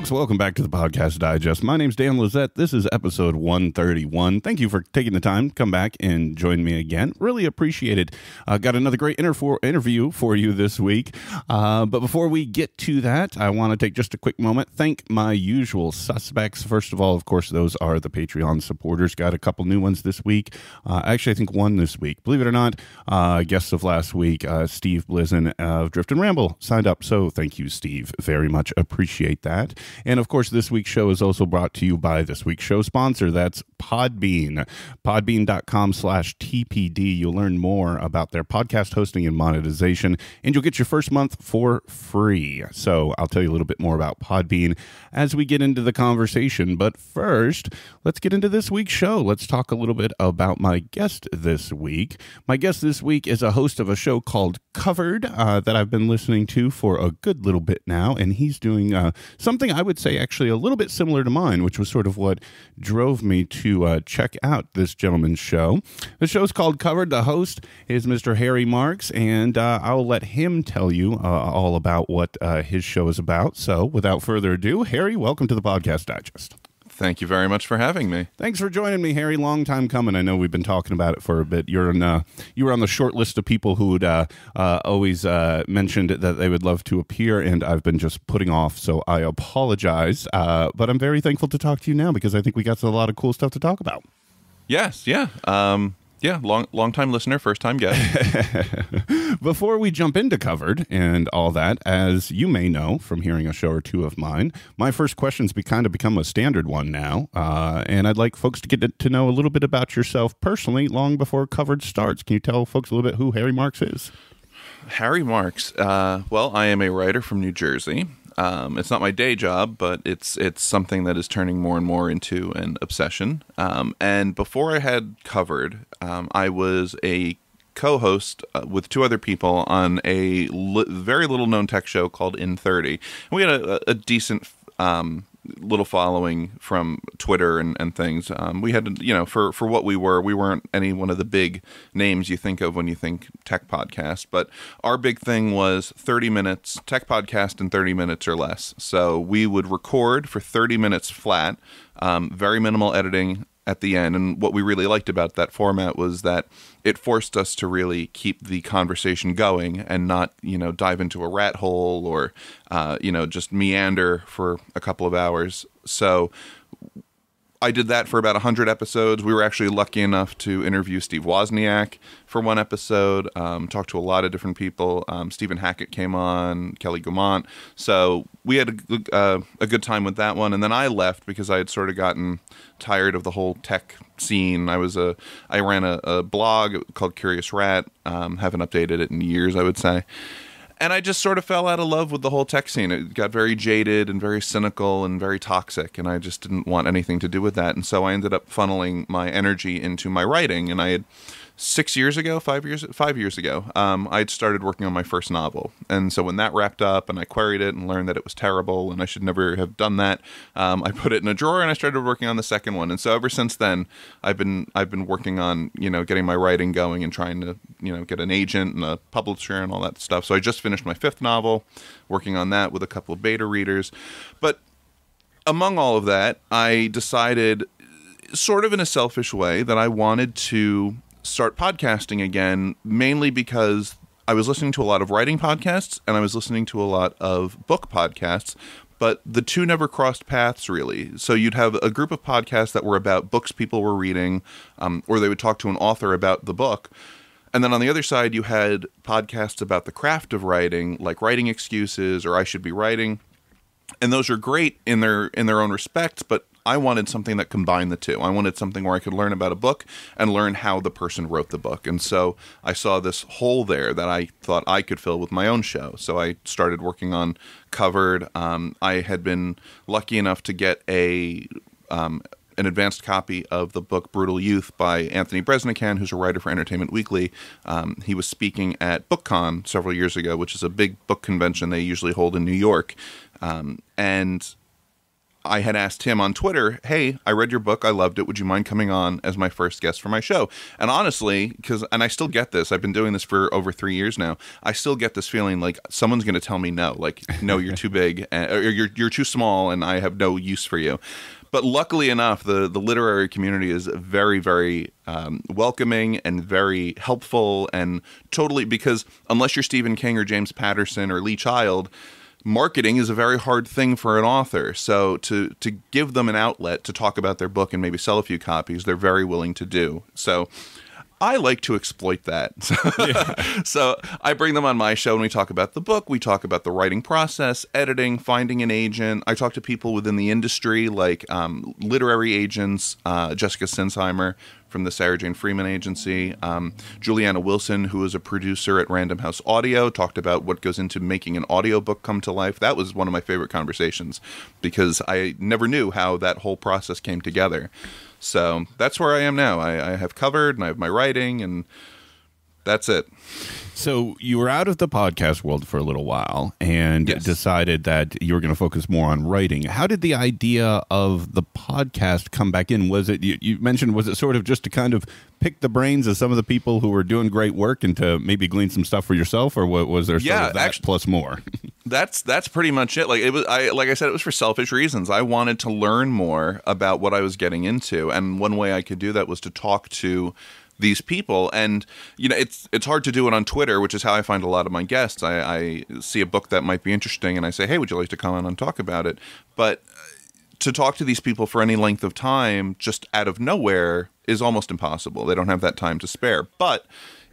folks, welcome back to the Podcast Digest. My name's Dan Lizette. This is episode 131. Thank you for taking the time to come back and join me again. Really appreciate it. Got another great interview for you this week. But before we get to that, I want to take just a quick moment. Thank my usual suspects. First of all, of course, those are the Patreon supporters. Got a couple new ones this week. Actually, I think one this week. Believe it or not, guests of last week, Steve Blizzin of Drift and Ramble signed up. So thank you, Steve. Very much appreciate that. And of course, this week's show is also brought to you by this week's show sponsor. That's Podbean. Podbean.com/TPD. You'll learn more about their podcast hosting and monetization, and you'll get your first month for free. So I'll tell you a little bit more about Podbean as we get into the conversation. But first, let's get into this week's show. Let's talk a little bit about my guest this week. My guest this week is a host of a show called Covered that I've been listening to for a good little bit now, and he's doing something I would say actually a little bit similar to mine, which was sort of what drove me to check out this gentleman's show. The show's called Covered. The host is Mr. Harry Marks, and I'll let him tell you all about what his show is about. So without further ado, Harry, welcome to the Podcast Digest. Thank you very much for having me. Thanks for joining me, Harry. Long time coming. I know we've been talking about it for a bit. You were on the short list of people who would always mentioned that they would love to appear, and I've been just putting off, so I apologize. But I'm very thankful to talk to you now because I think we got a lot of cool stuff to talk about. Yes, yeah. Long-time listener, first-time guest. Before we jump into Covered and all that, as you may know from hearing a show or two of mine, my first question's become a standard one now, and I'd like folks to get to know a little bit about yourself personally long before Covered starts. Can you tell folks a little bit who Harry Marks is? Harry Marks. Well, I am a writer from New Jersey. It's not my day job, but it's something that is turning more and more into an obsession. And before I had Covered, I was a co-host with two other people on a very little-known tech show called In 30. And we had a decent little following from Twitter and things. We had, for what we weren't any one of the big names you think of when you think tech podcast, but our big thing was 30 minutes, tech podcast in 30 minutes or less. So we would record for 30 minutes flat, very minimal editing at the end. And what we really liked about that format was that it forced us to really keep the conversation going and not, dive into a rat hole or, just meander for a couple of hours. So I did that for about 100 episodes. We were actually lucky enough to interview Steve Wozniak for one episode, talked to a lot of different people. Stephen Hackett came on, Kelly Gaumont. So we had a good time with that one. And then I left because I had sort of gotten tired of the whole tech scene. I ran a blog called Curious Rat. Haven't updated it in years, I would say. And I just sort of fell out of love with the whole tech scene. It got very jaded and very cynical and very toxic, and I just didn't want anything to do with that. And so I ended up funneling my energy into my writing, and I had 5 years ago, I'd started working on my first novel. And so when that wrapped up and I queried it and learned that it was terrible and I should never have done that, I put it in a drawer and I started working on the second one. And so ever since then, I've been working on, getting my writing going and trying to, get an agent and a publisher and all that stuff. So I just finished my fifth novel, working on that with a couple of beta readers. But among all of that, I decided, sort of in a selfish way, that I wanted to start podcasting again, mainly because I was listening to a lot of writing podcasts and I was listening to a lot of book podcasts, but the two never crossed paths really. So you'd have a group of podcasts that were about books people were reading, or they would talk to an author about the book. And then on the other side, you had podcasts about the craft of writing, like Writing Excuses or I Should Be Writing. And those are great in their own respects, but I wanted something that combined the two. I wanted something where I could learn about a book and learn how the person wrote the book. And so I saw this hole there that I thought I could fill with my own show. So I started working on Covered. I had been lucky enough to get an advanced copy of the book Brutal Youth by Anthony Bresnikan, who's a writer for Entertainment Weekly. He was speaking at BookCon several years ago, which is a big book convention they usually hold in New York. And I had asked him on Twitter, hey, I read your book. I loved it. Would you mind coming on as my first guest for my show? And honestly, and I still get this. I've been doing this for over 3 years now. I still get this feeling like someone's going to tell me no. Like, no, you're too big, or you're too small, and I have no use for you. But luckily enough, the literary community is very, very welcoming and very helpful, and totally, because unless you're Stephen King or James Patterson or Lee Child, marketing is a very hard thing for an author. So to give them an outlet to talk about their book and maybe sell a few copies, they're very willing to do. So I like to exploit that. So I bring them on my show and we talk about the book. We talk about the writing process, editing, finding an agent. I talk to people within the industry like literary agents, Jessica Sinsheimer from the Sarah Jane Freeman Agency. Juliana Wilson, who is a producer at Random House Audio, talked about what goes into making an audiobook come to life. That was one of my favorite conversations because I never knew how that whole process came together. So that's where I am now. I have covered, and I have my writing, and that's it. So you were out of the podcast world for a little while and decided that you were going to focus more on writing. How did the idea of the podcast come back in? Was it, you mentioned, was it sort of just to kind of pick the brains of some of the people who were doing great work and to maybe glean some stuff for yourself, or was there sort of that actually, plus more? That's pretty much it. Like I said, it was for selfish reasons. I wanted to learn more about what I was getting into, and one way I could do that was to talk to these people. And it's hard to do it on Twitter, which is how I find a lot of my guests. I see a book that might be interesting and I say, hey, would you like to come on and talk about it? But to talk to these people for any length of time just out of nowhere is almost impossible. They don't have that time to spare. But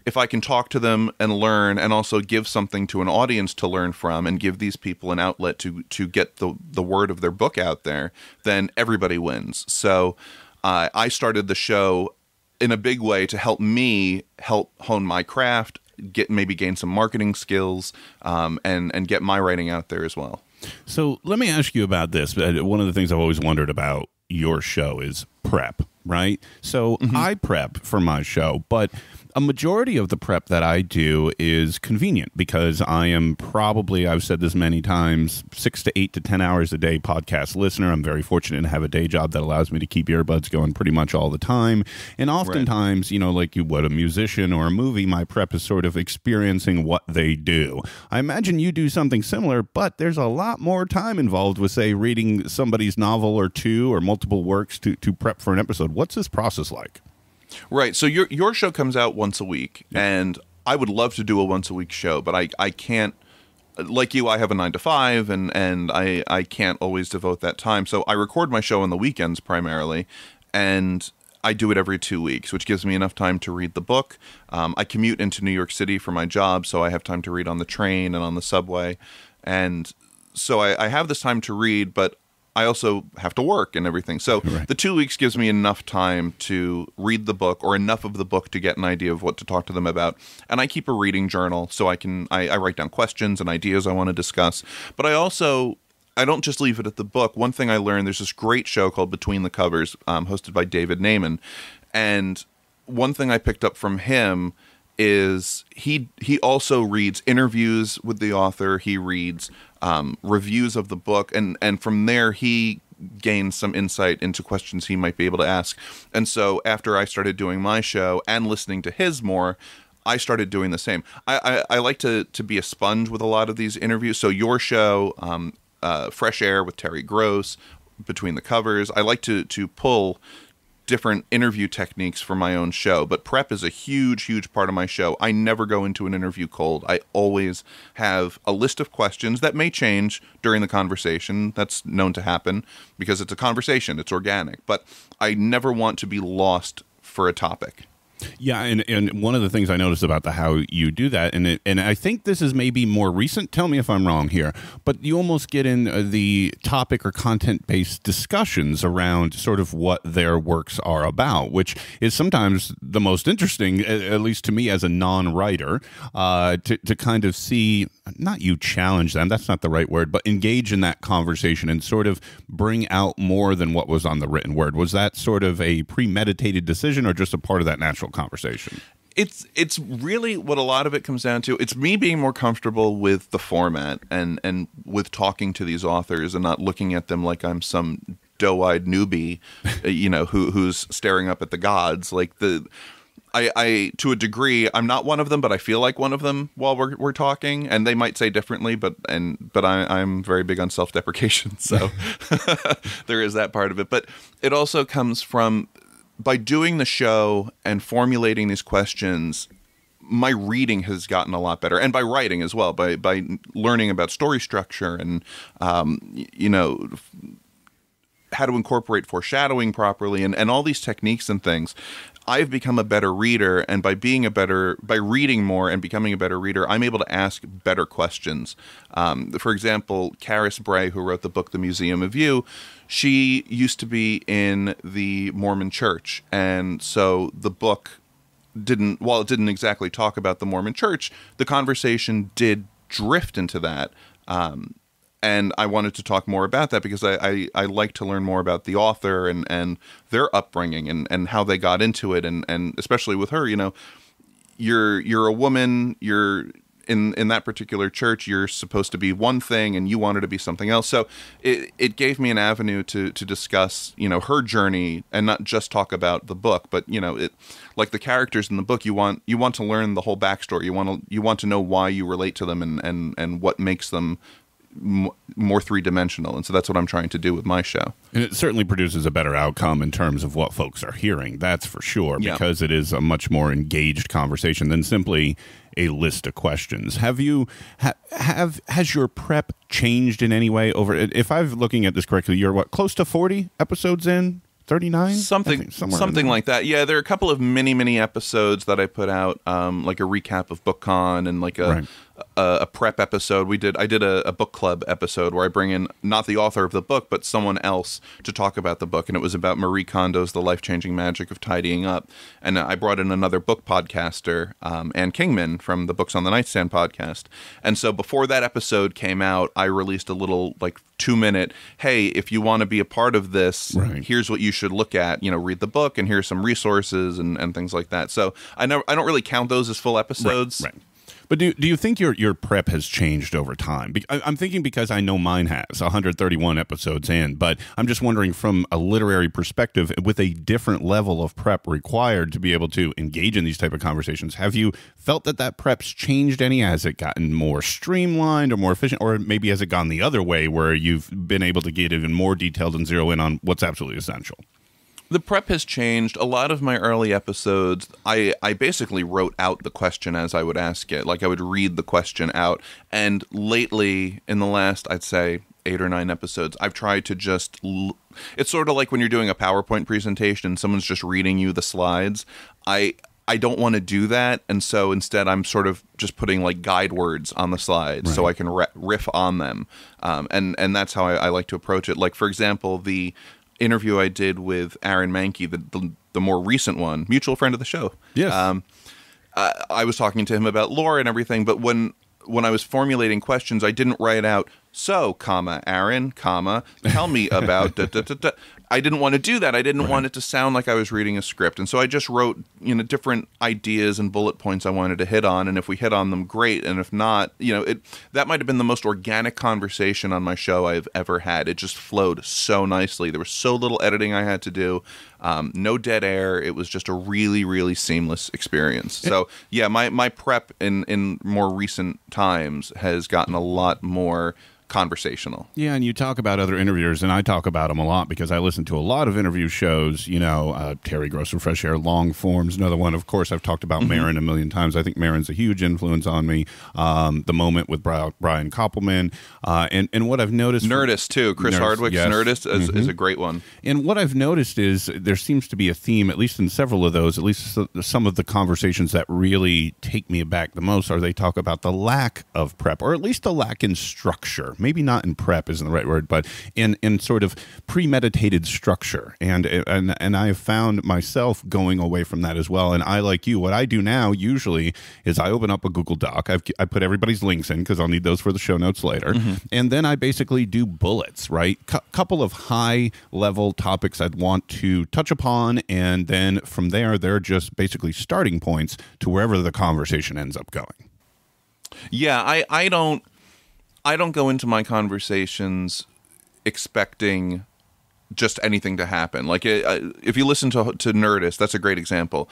if I can talk to them and learn, and also give something to an audience to learn from, and give these people an outlet to get the word of their book out there, then everybody wins. So I started the show in a big way to help me hone my craft, gain some marketing skills, and get my writing out there as well. So let me ask you about this. One of the things I've always wondered about your show is prep, right? So I prep for my show, but a majority of the prep that I do is convenient because I am probably, I've said this many times, 6 to 8 to 10 hours a day podcast listener. I'm very fortunate to have a day job that allows me to keep earbuds going pretty much all the time. And oftentimes, like you would a musician or a movie, my prep is sort of experiencing what they do. I imagine you do something similar, but there's a lot more time involved with, say, reading somebody's novel or two or multiple works to prep for an episode. What's this process like? Right. So your show comes out once a week, and I would love to do a once a week show, but I can't. Like you, I have a 9 to 5, and I can't always devote that time. So I record my show on the weekends primarily, and I do it every 2 weeks, which gives me enough time to read the book. I commute into New York City for my job, so I have time to read on the train and on the subway, and so I have this time to read, but I also have to work and everything. So the 2 weeks gives me enough time to read the book, or enough of the book to get an idea of what to talk to them about. And I keep a reading journal so I write down questions and ideas I want to discuss. But I don't just leave it at the book. One thing I learned, there's this great show called Between the Covers, hosted by David Naiman. And one thing I picked up from him is he also reads interviews with the author. He reads reviews of the book, and from there he gains some insight into questions he might be able to ask. And so after I started doing my show and listening to his more, I started doing the same. I like to be a sponge with a lot of these interviews. So your show, Fresh Air with Terry Gross, Between the Covers, I like to pull different interview techniques for my own show, but prep is a huge part of my show. I never go into an interview cold. I always have a list of questions that may change during the conversation. That's known to happen because it's a conversation, it's organic, but I never want to be lost for a topic. Yeah, and one of the things I noticed about how you do that, and I think this is maybe more recent, tell me if I'm wrong here, but you almost get in the topic or content-based discussions around sort of what their works are about, which is sometimes the most interesting, at least to me as a non-writer, to kind of see, not you challenge them, that's not the right word, but engage in that conversation and sort of bring out more than what was on the written word. Was that sort of a premeditated decision or just a part of that natural conversation? It's really what a lot of it comes down to. It's me being more comfortable with the format and with talking to these authors and not looking at them like I'm some doe-eyed newbie, who's staring up at the gods. Like I to a degree, I'm not one of them, but I feel like one of them while we're talking, and they might say differently, but I'm very big on self-deprecation, so there is that part of it. But it also comes from, by doing the show and formulating these questions, my reading has gotten a lot better, and by writing as well, by learning about story structure and how to incorporate foreshadowing properly and all these techniques and things. I've become a better reader, and by reading more and becoming a better reader, I'm able to ask better questions. For example, Karis Bray, who wrote the book The Museum of You, she used to be in the Mormon Church, and so the book didn't exactly talk about the Mormon Church, the conversation did drift into that. And I wanted to talk more about that because I like to learn more about the author and their upbringing and how they got into it. And especially with her, you're a woman, you're in that particular church, you're supposed to be one thing and you wanted to be something else. So it gave me an avenue to discuss, her journey and not just talk about the book, but, like the characters in the book, you want to learn the whole backstory. You want to know why you relate to them and what makes them more three-dimensional, and so that's what I'm trying to do with my show. And it certainly produces a better outcome in terms of what folks are hearing, that's for sure, because it is a much more engaged conversation than simply a list of questions. Has your prep changed in any way over, if I'm looking at this correctly, you're close to 40 episodes in? 39? Something like that. Yeah, there are a couple of mini episodes that I put out, like a recap of BookCon and like a prep episode. I did a book club episode where I bring in not the author of the book, but someone else to talk about the book, and it was about Marie Kondo's The Life-Changing Magic of Tidying Up. And I brought in another book podcaster, Ann Kingman from the Books on the Nightstand podcast. And so before that episode came out, I released a little 2-minute, hey, if you want to be a part of this, here's what you should look at, read the book, and here's some resources and things like that. So I don't really count those as full episodes. Right. But do you think your prep has changed over time? I'm thinking because I know mine has 131 episodes in, but I'm just wondering from a literary perspective, with a different level of prep required to be able to engage in these type of conversations, have you felt that prep's changed any? Has it gotten more streamlined or more efficient, or maybe has it gone the other way where you've been able to get even more detailed and zero in on what's absolutely essential? The prep has changed. A lot of my early episodes, I basically wrote out the question as I would ask it. Like I would read the question out. And lately, in the last, I'd say, 8 or 9 episodes, I've tried to just... It's sort of like when you're doing a PowerPoint presentation and someone's just reading you the slides. I don't want to do that. And so instead, I'm sort of just putting guide words on the slides so I can riff on them. And that's how I like to approach it. Like, for example, the interview I did with Aaron Mankey, the more recent one, mutual friend of the show. Yes. I was talking to him about lore and everything, but when I was formulating questions, I didn't write out, so, Aaron, tell me about I didn't want to do that. I didn't want it to sound like I was reading a script. And so I just wrote, different ideas and bullet points I wanted to hit on. And if we hit on them, great. And if not, that might have been the most organic conversation on my show I've ever had. It just flowed so nicely. There was so little editing I had to do. No dead air. It was just a really, really seamless experience. So yeah, my prep in more recent times has gotten a lot more conversational. Yeah, and you talk about other interviewers, and I talk about them a lot because I listen to a lot of interview shows, Terry Gross and Fresh Air, Long Form's another one. Of course, I've talked about Marin a million times. I think Marin's a huge influence on me. The Moment with Brian Koppelman. And what I've noticed... Nerdist, too. Chris Hardwick's Nerdist is a great one. And what I've noticed is there seems to be a theme, at least in several of those, at least some of the conversations that really take me aback the most are they talk about the lack of prep, or at least the lack in structure. Maybe not in prep isn't the right word, but in sort of premeditated structure. And I have found myself going away from that as well. And I, like you, what I do now usually is I open up a Google Doc. I put everybody's links in because I'll need those for the show notes later. And then I basically do bullets, right? Couple of high level topics I'd want to touch touch upon, and then from there, they're just basically starting points to wherever the conversation ends up going. Yeah, I don't go into my conversations expecting just anything to happen. Like if you listen to Nerdist, that's a great example.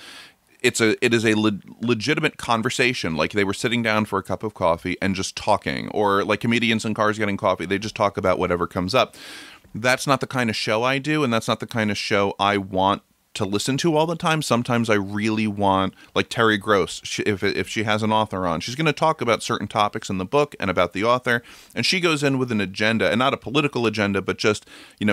It is a legitimate conversation. Like they were sitting down for a cup of coffee and just talking, or like comedians in cars getting coffee. They just talk about whatever comes up. That's not the kind of show I do, and that's not the kind of show I want to listen to all the time. Sometimes I really want, like Terry Gross, if she has an author on, she's going to talk about certain topics in the book and about the author, and she goes in with an agenda, and not a political agenda, but just,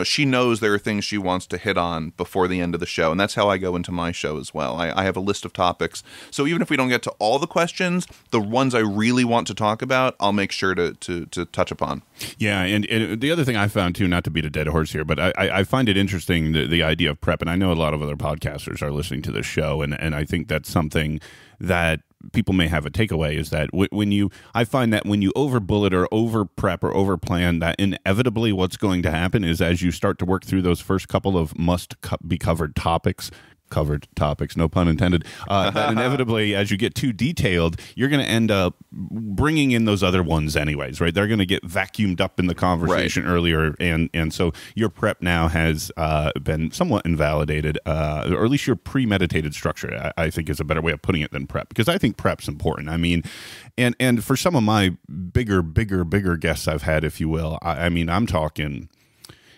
she knows there are things she wants to hit on before the end of the show, and that's how I go into my show as well. I have a list of topics, so even if we don't get to all the questions, the ones I really want to talk about, I'll make sure to touch upon. Yeah, and the other thing I found, too, not to beat a dead horse here, but I find it interesting, the idea of prep, and I know a lot of other podcasters are listening to this show, and I think that's something that people may have a takeaway, is that I find that when you over bullet or over prep or over plan, that inevitably what's going to happen is as you start to work through those first couple of be covered topics, no pun intended, that inevitably, as you get too detailed, you're going to end up bringing in those other ones anyways, right? They're going to get vacuumed up in the conversation earlier, and so your prep now has been somewhat invalidated, or at least your premeditated structure, I think, is a better way of putting it than prep, because I think prep's important. I mean, and for some of my bigger guests I've had, if you will, I mean, I'm talking,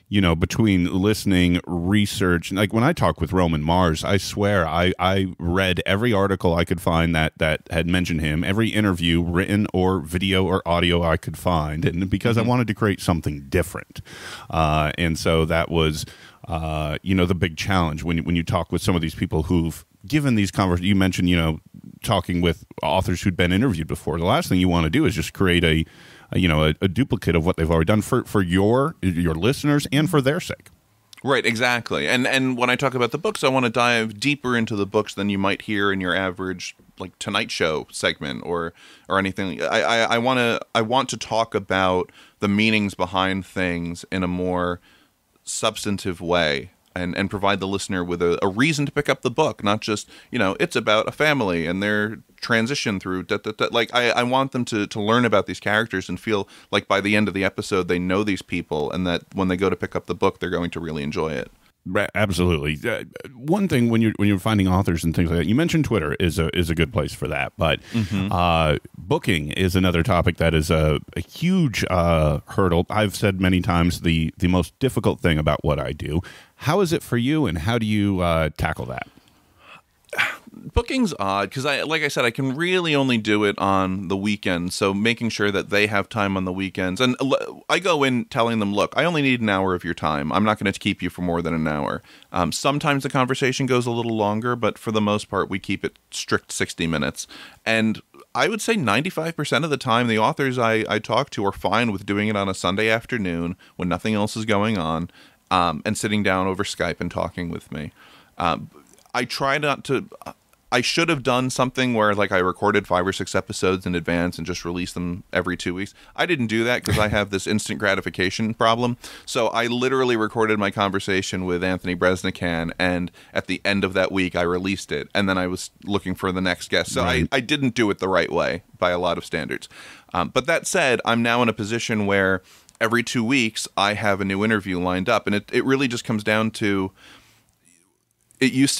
between listening, research, like when I talk with Roman Mars, I swear I read every article I could find that had mentioned him, every interview, written or video or audio I could find, and because I wanted to create something different. And so that was, the big challenge when you talk with some of these people who've given these conversations. You mentioned, talking with authors who'd been interviewed before. The last thing you want to do is just create a duplicate of what they've already done for your listeners and for their sake. Right, exactly. And when I talk about the books, I want to dive deeper into the books than you might hear in your average like Tonight Show segment or anything. I want to talk about the meanings behind things in a more substantive way. And provide the listener with a reason to pick up the book, not just, it's about a family and their transition through, like, I want them to learn about these characters and feel like by the end of the episode they know these people, and that when they go to pick up the book, they're going to really enjoy it. Absolutely. One thing when you're finding authors and things like that, you mentioned Twitter is a good place for that, but booking is another topic that is a huge hurdle. I've said many times the most difficult thing about what I do. How is it for you, and how do you tackle that? Booking's odd because, like I said, I can really only do it on the weekend. So making sure that they have time on the weekends, and I go in telling them, "Look, I only need an hour of your time. I'm not going to keep you for more than an hour." Sometimes the conversation goes a little longer, but for the most part, we keep it strict 60 minutes. And I would say 95% of the time, the authors I talk to are fine with doing it on a Sunday afternoon when nothing else is going on, and sitting down over Skype and talking with me. I try not to. I should have done something where, like, I recorded 5 or 6 episodes in advance and just released them every 2 weeks. I didn't do that because I have this instant gratification problem. So I literally recorded my conversation with Anthony Bresnikan, and at the end of that week, I released it. And then I was looking for the next guest. So right. I didn't do it the right way by a lot of standards. But that said, I'm now in a position where every 2 weeks, I have a new interview lined up. And it really just comes down to... It used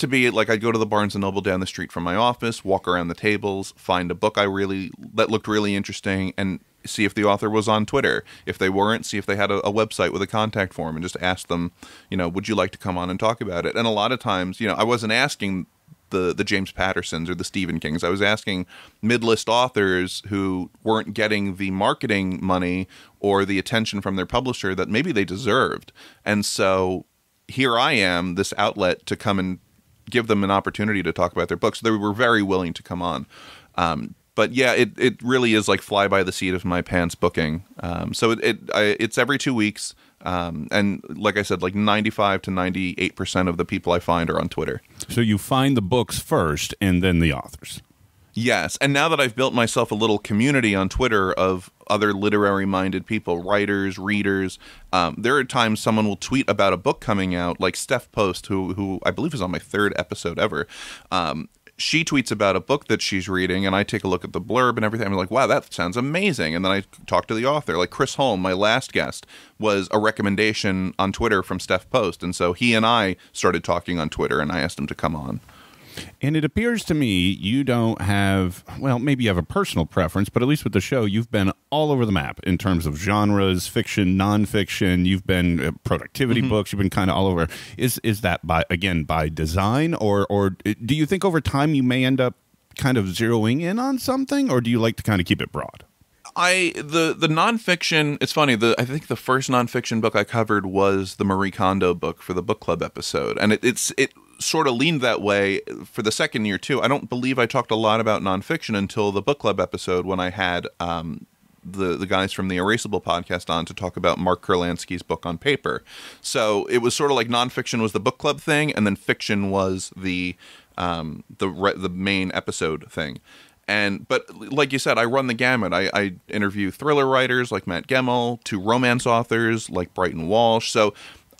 to be like I'd go to the Barnes & Noble down the street from my office, walk around the tables, find a book that looked really interesting, and see if the author was on Twitter. If they weren't, see if they had a website with a contact form, and just ask them, would you like to come on and talk about it? And a lot of times, I wasn't asking the James Pattersons or the Stephen Kings. I was asking mid-list authors who weren't getting the marketing money or the attention from their publisher that maybe they deserved. And so... here I am, this outlet to come and give them an opportunity to talk about their books. They were very willing to come on. But yeah, it really is like fly by the seat of my pants booking. So it's every 2 weeks. And like I said, like 95 to 98% of the people I find are on Twitter. So you find the books first and then the authors. Yes, and now that I've built myself a little community on Twitter of other literary-minded people, writers, readers. There are times someone will tweet about a book coming out, like Steph Post, who I believe is on my 3rd episode ever. She tweets about a book that she's reading, and I take a look at the blurb and everything. I'm like, wow, that sounds amazing. And then I talk to the author. Like Chris Holm, my last guest, was a recommendation on Twitter from Steph Post. And so he and I started talking on Twitter, and I asked him to come on. And it appears to me you don't have, well, maybe you have a personal preference, but at least with the show, you've been all over the map in terms of genres, fiction, nonfiction. You've been productivity books. You've been kind of all over. Is that by design, or do you think over time you may end up kind of zeroing in on something, or do you like to kind of keep it broad? The nonfiction, it's funny, I think the first nonfiction book I covered was the Marie Kondo book for the book club episode, and it sort of leaned that way for the second year too. I don't believe I talked a lot about nonfiction until the book club episode, when I had the guys from the Erasable podcast on to talk about Mark Kurlansky's book On Paper. So it was sort of like nonfiction was the book club thing, and then fiction was the main episode thing. But like you said, I run the gamut. I interview thriller writers like Matt Gemmell to romance authors like Brighton Walsh. So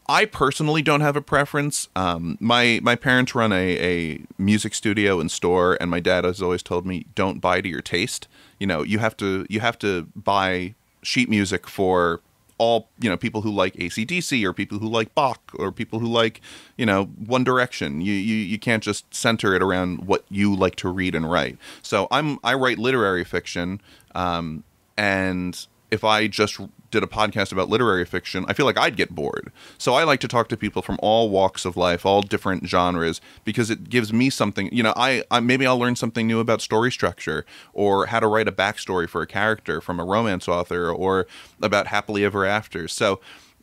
I personally don't have a preference. My parents run a music studio and store, and my dad has always told me, don't buy to your taste. You have to buy sheet music for all, people who like AC/DC, or people who like Bach, or people who like, One Direction. You can't just center it around what you like to read and write. So I write literary fiction, and if I just did a podcast about literary fiction, I feel like I'd get bored. So I like to talk to people from all walks of life, all different genres, because it gives me something, I maybe I'll learn something new about story structure, or how to write a backstory for a character from a romance author, or about happily ever after. So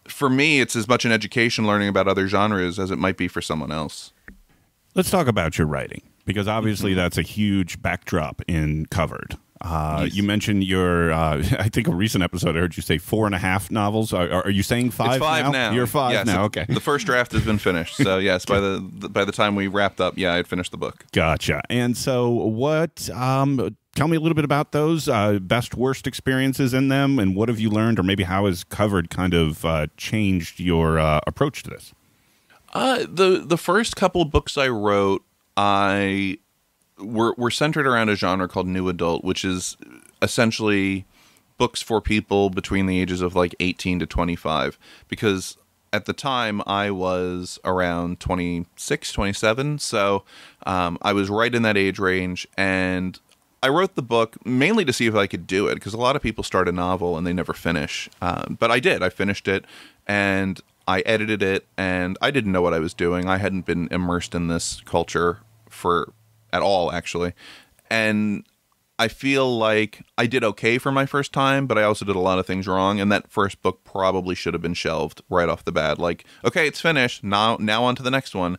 for me, it's as much an education learning about other genres as it might be for someone else. Let's talk about your writing, because obviously that's a huge backdrop in Covered. Yes. You mentioned your, I think a recent episode I heard you say 4.5 novels. Are you saying 5? It's 5 now. You're 5 yes, now. Okay. The first draft has been finished. So yes, by the time we wrapped up, I had finished the book. Gotcha. And so what? Tell me a little bit about those best worst experiences in them, and what have you learned, or maybe how has Covered kind of changed your approach to this? The first couple of books I wrote, We're centered around a genre called New Adult, which is essentially books for people between the ages of like 18 to 25. Because at the time I was around 26, 27. So I was right in that age range. And I wrote the book mainly to see if I could do it, because a lot of people start a novel and they never finish. But I did. I finished it, and I edited it, and I didn't know what I was doing. I hadn't been immersed in this culture at all, actually. And I feel like I did okay for my first time, but I also did a lot of things wrong, and that first book probably should have been shelved right off the bat. Like, okay, it's finished, now on to the next one.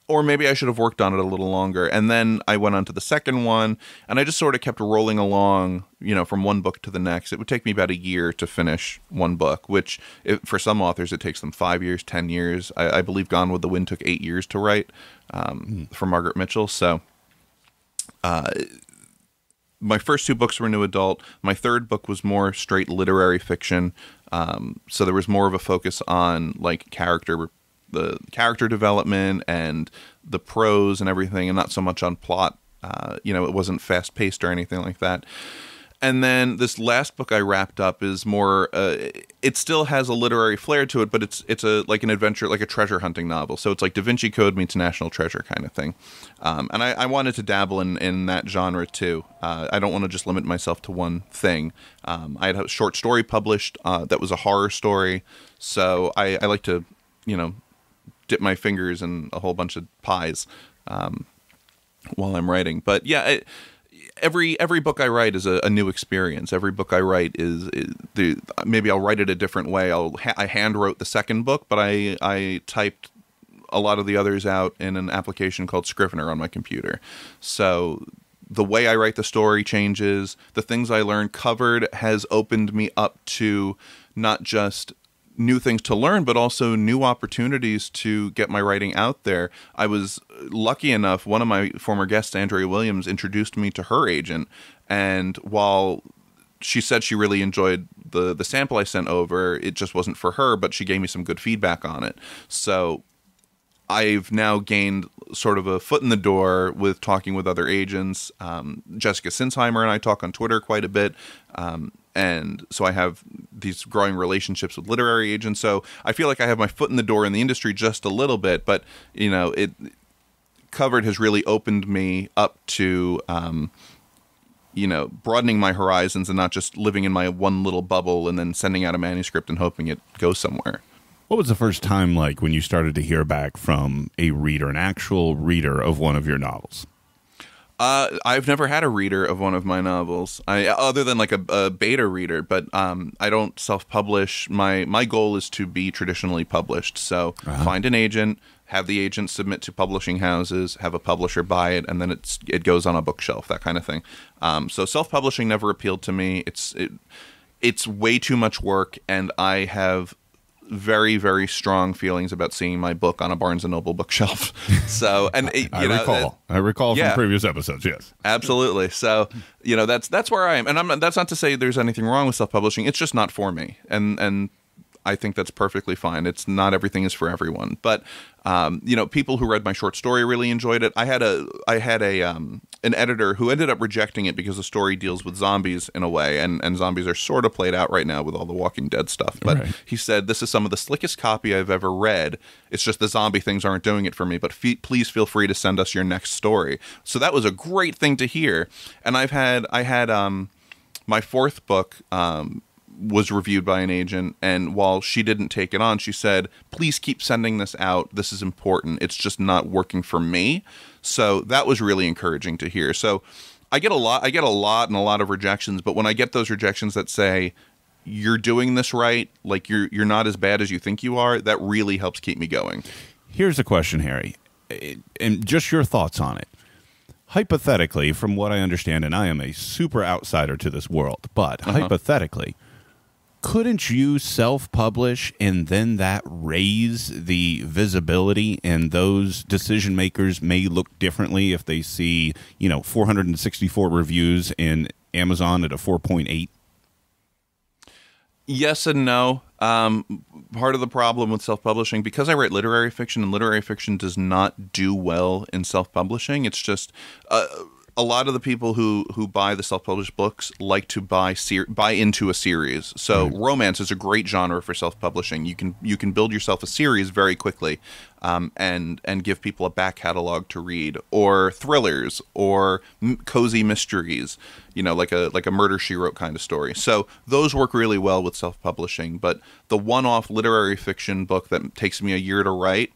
Or maybe I should have worked on it a little longer. And then I went on to the second one, and I just sort of kept rolling along, from one book to the next. It would take me about a year to finish one book, which for some authors, it takes them 5 years, 10 years. I believe Gone with the Wind took 8 years to write for Margaret Mitchell. So my first 2 books were New Adult. My third book was more straight literary fiction. So there was more of a focus on like the character development and the prose and everything, and not so much on plot. It wasn't fast-paced or anything like that. And then this last book I wrapped up is more, it still has a literary flair to it, but it's like an adventure, like a treasure hunting novel. So it's like Da Vinci Code meets National Treasure kind of thing. And I wanted to dabble in that genre too. I don't want to just limit myself to one thing. I had a short story published that was a horror story. So I like to, dip my fingers in a whole bunch of pies while I'm writing. But yeah, every book I write is a new experience. Every book I write maybe I'll write it a different way. I hand wrote the second book, but I typed a lot of the others out in an application called Scrivener on my computer. So the way I write the story changes. The things I learned. Covered has opened me up to not just new things to learn, but also new opportunities to get my writing out there. I was lucky enough, one of my former guests, Andrea Williams, introduced me to her agent. And while she said she really enjoyed the sample I sent over. It just wasn't for her, but she gave me some good feedback on it. So I've now gained sort of a foot in the door with talking with other agents. Jessica Sinsheimer and I talk on Twitter quite a bit. And so I have these growing relationships with literary agents. So I feel like I have my foot in the door in the industry just a little bit, but Covered has really opened me up to, broadening my horizons and not just living in my one little bubble and then sending out a manuscript and hoping it goes somewhere. What was the first time like when you started to hear back from a reader, an actual reader of one of your novels? I've never had a reader of one of my novels, other than like a beta reader, but I don't self-publish. My goal is to be traditionally published. So find an agent, have the agent submit to publishing houses, have a publisher buy it, and then it goes on a bookshelf, that kind of thing. So self-publishing never appealed to me. It's way too much work, and I have very, very strong feelings about seeing my book on a Barnes and Noble bookshelf. So, and I recall from previous episodes. Yes, absolutely. So, that's where I am, and that's not to say there's anything wrong with self-publishing. It's just not for me, and I think that's perfectly fine. It's not everything is for everyone, but people who read my short story really enjoyed it. I had an editor who ended up rejecting it because the story deals with zombies in a way, and zombies are sort of played out right now with all the Walking Dead stuff. But he said, this is some of the slickest copy I've ever read. It's just the zombie things aren't doing it for me, but please feel free to send us your next story. So that was a great thing to hear. And I had my fourth book, was reviewed by an agent, and while she didn't take it on, she said, please keep sending this out. This is important. It's just not working for me. So that was really encouraging to hear. So I get a lot and a lot of rejections, but when I get those rejections that say, you're doing this right, like you're not as bad as you think you are, that really helps keep me going. Here's a question, Harry, and just your thoughts on it. Hypothetically, from what I understand, and I am a super outsider to this world, but hypothetically, couldn't you self-publish and then that raise the visibility, and those decision makers may look differently if they see, 464 reviews in Amazon at a 4.8? Yes and no. Part of the problem with self-publishing, because I write literary fiction, and literary fiction does not do well in self-publishing, it's just a lot of the people who buy the self-published books like to buy into a series. So romance is a great genre for self-publishing. You can build yourself a series very quickly, and give people a back catalog to read, or thrillers, or cozy mysteries, like a Murder, She Wrote kind of story. So those work really well with self-publishing. But the one-off literary fiction book that takes me a year to write,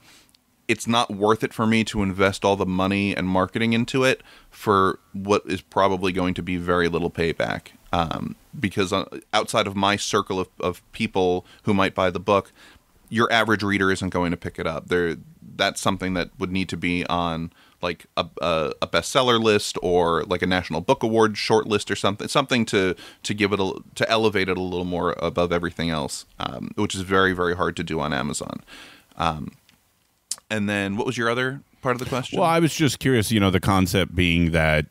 it's not worth it for me to invest all the money and marketing into it for what is probably going to be very little payback. Because outside of my circle of people who might buy the book, your average reader isn't going to pick it up. That's something that would need to be on like a bestseller list, or like a National Book Award short list, or something to give it to elevate it a little more above everything else, which is very, very hard to do on Amazon. And then what was your other part of the question? Well, I was just curious, the concept being that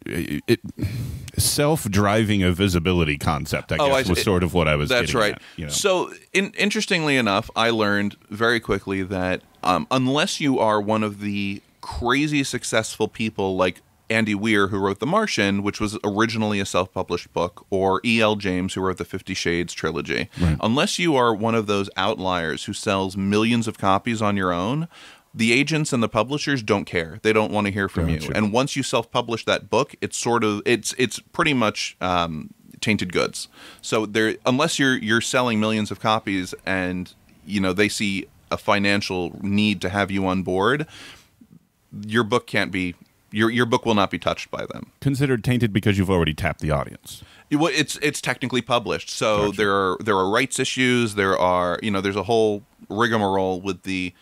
self-driving a visibility concept, I guess, was sort of what I was That's getting right. at. So, interestingly enough, I learned very quickly that unless you are one of the crazy successful people like Andy Weir, who wrote The Martian, which was originally a self-published book, or E.L. James, who wrote the 50 Shades trilogy, unless you are one of those outliers who sells millions of copies on your own, the agents and the publishers don't care. They don't want to hear from you. And once you self-publish that book, it's pretty much tainted goods. So unless you're selling millions of copies and they see a financial need to have you on board, your book can't be. Your book will not be touched by them. Considered tainted because you've already tapped the audience. Well, it's technically published, so there are rights issues. There's a whole rigmarole with the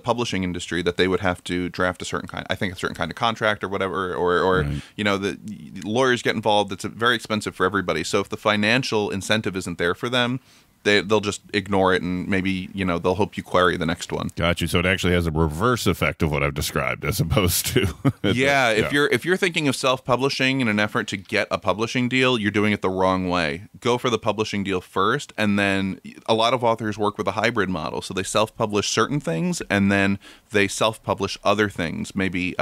publishing industry that they would have to draft a certain kind of contract or whatever, or the lawyers get involved. It's very expensive for everybody. So if the financial incentive isn't there for them, they'll just ignore it, and maybe, you know, they'll hope you query the next one. Got you. So it actually has a reverse effect of what I've described, as opposed to yeah. If you're thinking of self-publishing in an effort to get a publishing deal, you're doing it the wrong way. Go for the publishing deal first, and then a lot of authors work with a hybrid model, so they self-publish certain things, and then they self-publish other things. Maybe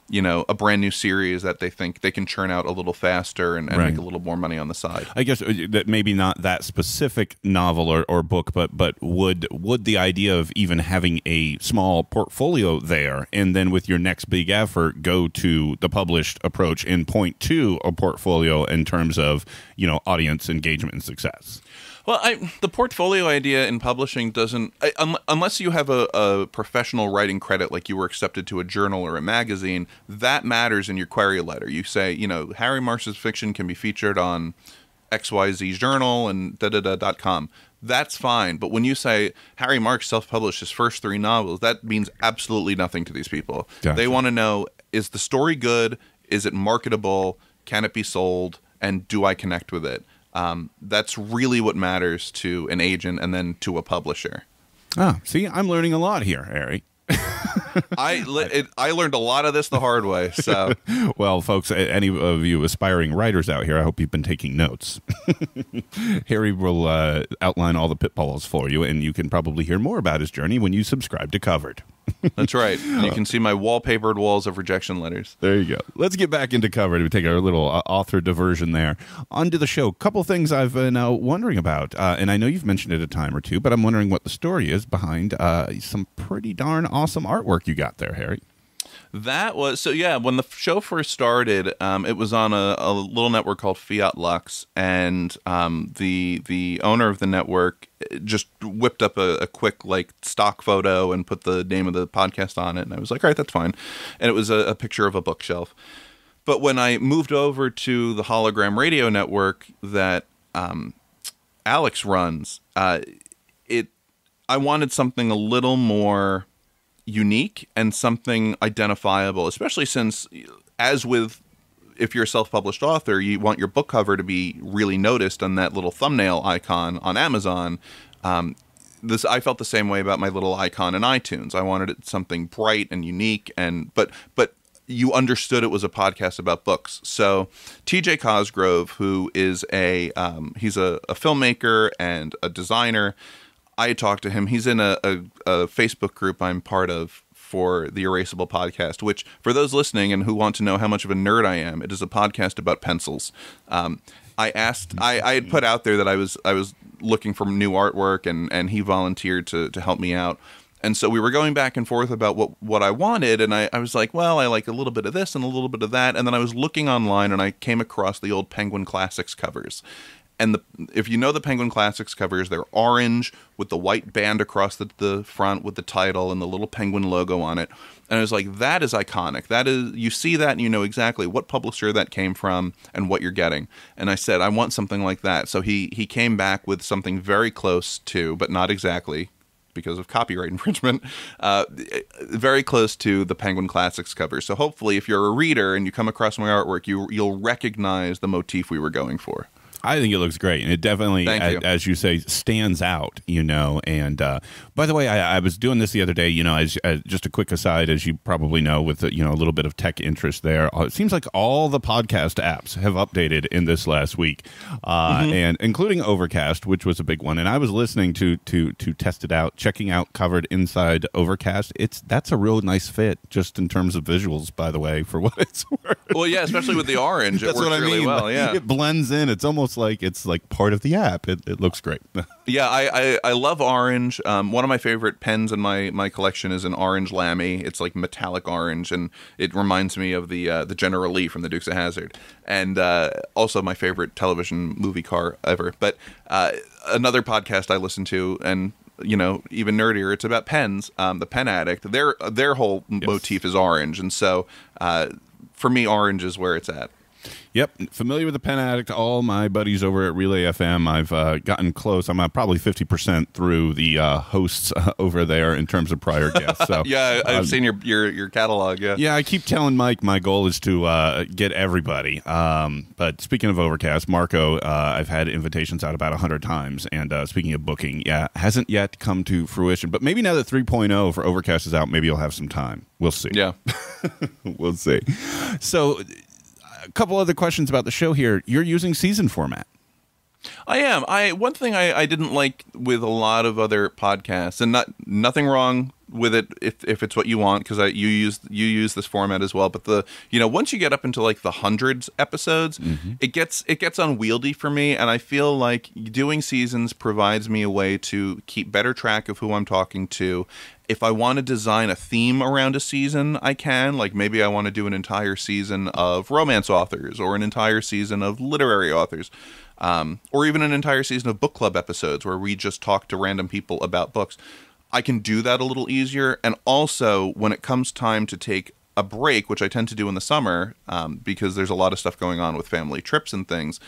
you know, a brand new series that they think they can churn out a little faster and right. make a little more money on the side. I guess that maybe not that specific novel or book, but would the idea of even having a small portfolio there, and then with your next big effort, go to the published approach and point to a portfolio in terms of, you know, audience engagement and success? Well, the portfolio idea in publishing doesn't, unless you have a professional writing credit, like you were accepted to a journal or a magazine, that matters in your query letter. You say, you know, Harry Marks's fiction can be featured on XYZ journal and .com. That's fine. But when you say Harry Marks self-published his first 3 novels, that means absolutely nothing to these people. Gotcha. They want to know, is the story good? Is it marketable? Can it be sold? And do I connect with it? That's really what matters to an agent and then to a publisher. Ah, see, I'm learning a lot here, Harry. I learned a lot of this the hard way. So, well, folks, any of you aspiring writers out here, I hope you've been taking notes. Harry will outline all the pitfalls for you, and you can probably hear more about his journey when you subscribe to Covered. That's right. You can see my wallpapered walls of rejection letters. There you go. Let's get back into Covered. We take our little author diversion there. On to the show. Couple things I've been wondering about, and I know you've mentioned it a time or two, but I'm wondering what the story is behind some pretty darn awesome artwork you got there, Harry. That was, so yeah, when the show first started, it was on a little network called Fiat Lux, and the owner of the network just whipped up a quick like stock photo and put the name of the podcast on it, and I was like, all right, that's fine. And it was a picture of a bookshelf. But when I moved over to the hologram radio network that Alex runs, I wanted something a little more unique and something identifiable, especially since, as with, if you're a self-published author, you want your book cover to be really noticed on that little thumbnail icon on Amazon. I felt the same way about my little icon in iTunes. I wanted it something bright and unique, and but you understood it was a podcast about books. So TJ Cosgrove, who is he's a filmmaker and a designer, I talked to him. He's in a Facebook group I'm part of for the Erasable podcast, which, for those listening and who want to know how much of a nerd I am, it is a podcast about pencils. I had put out there that I was looking for new artwork, and he volunteered to help me out. And so we were going back and forth about what I wanted, and I was like, well, I like a little bit of this and a little bit of that. And then I was looking online, and I came across the old Penguin Classics covers. And if you know the Penguin Classics covers, they're orange with the white band across the front with the title and the little penguin logo on it. And I was like, that is iconic. That is, you see that and you know exactly what publisher that came from and what you're getting. And I said, I want something like that. So he came back with something very close to, but not exactly, because of copyright infringement, very close to the Penguin Classics cover. So hopefully, if you're a reader and you come across my artwork, you'll recognize the motif we were going for. I think it looks great, and it definitely, as you say, stands out, you know. And by the way, I was doing this the other day, you know, as just a quick aside, as you probably know, with a little bit of tech interest there. It seems like all the podcast apps have updated in this last week, and including Overcast, which was a big one. And I was listening to test it out, checking out Covered inside Overcast. That's a real nice fit, just in terms of visuals, by the way, for what it's worth. Well, yeah, especially with the orange, it works really well. Yeah, it blends in. It's almost like it's like part of the app. It looks great. Yeah, I love orange. One of my favorite pens in my collection is an orange Lamy. It's like metallic orange, and it reminds me of the General Lee from the Dukes of Hazzard, and also my favorite television movie car ever. But another podcast I listen to, and even nerdier, it's about pens. The Pen Addict. Their whole motif is orange, and so for me, orange is where it's at. Yep, familiar with the Pen Addict. All my buddies over at Relay FM, I've gotten close. I'm probably 50% through the hosts over there in terms of prior guests. So yeah, I've seen your catalog. Yeah, I keep telling Mike my goal is to get everybody. But speaking of Overcast, Marco, I've had invitations out about 100 times. And speaking of booking, hasn't yet come to fruition. But maybe now that 3.0 for Overcast is out, maybe you'll have some time. We'll see. Yeah. We'll see. So a couple other questions about the show here. You're using season format. I am. One thing I didn't like with a lot of other podcasts, and nothing wrong with it if it's what you want, because you use this format as well. But once you get up into like the hundreds episodes, it gets unwieldy for me, and I feel like doing seasons provides me a way to keep better track of who I'm talking to. If I want to design a theme around a season, I can. Like maybe I want to do an entire season of romance authors, or an entire season of literary authors, or even an entire season of book club episodes where we just talk to random people about books. I can do that a little easier. And also, when it comes time to take a break, which I tend to do in the summer, because there's a lot of stuff going on with family trips and things,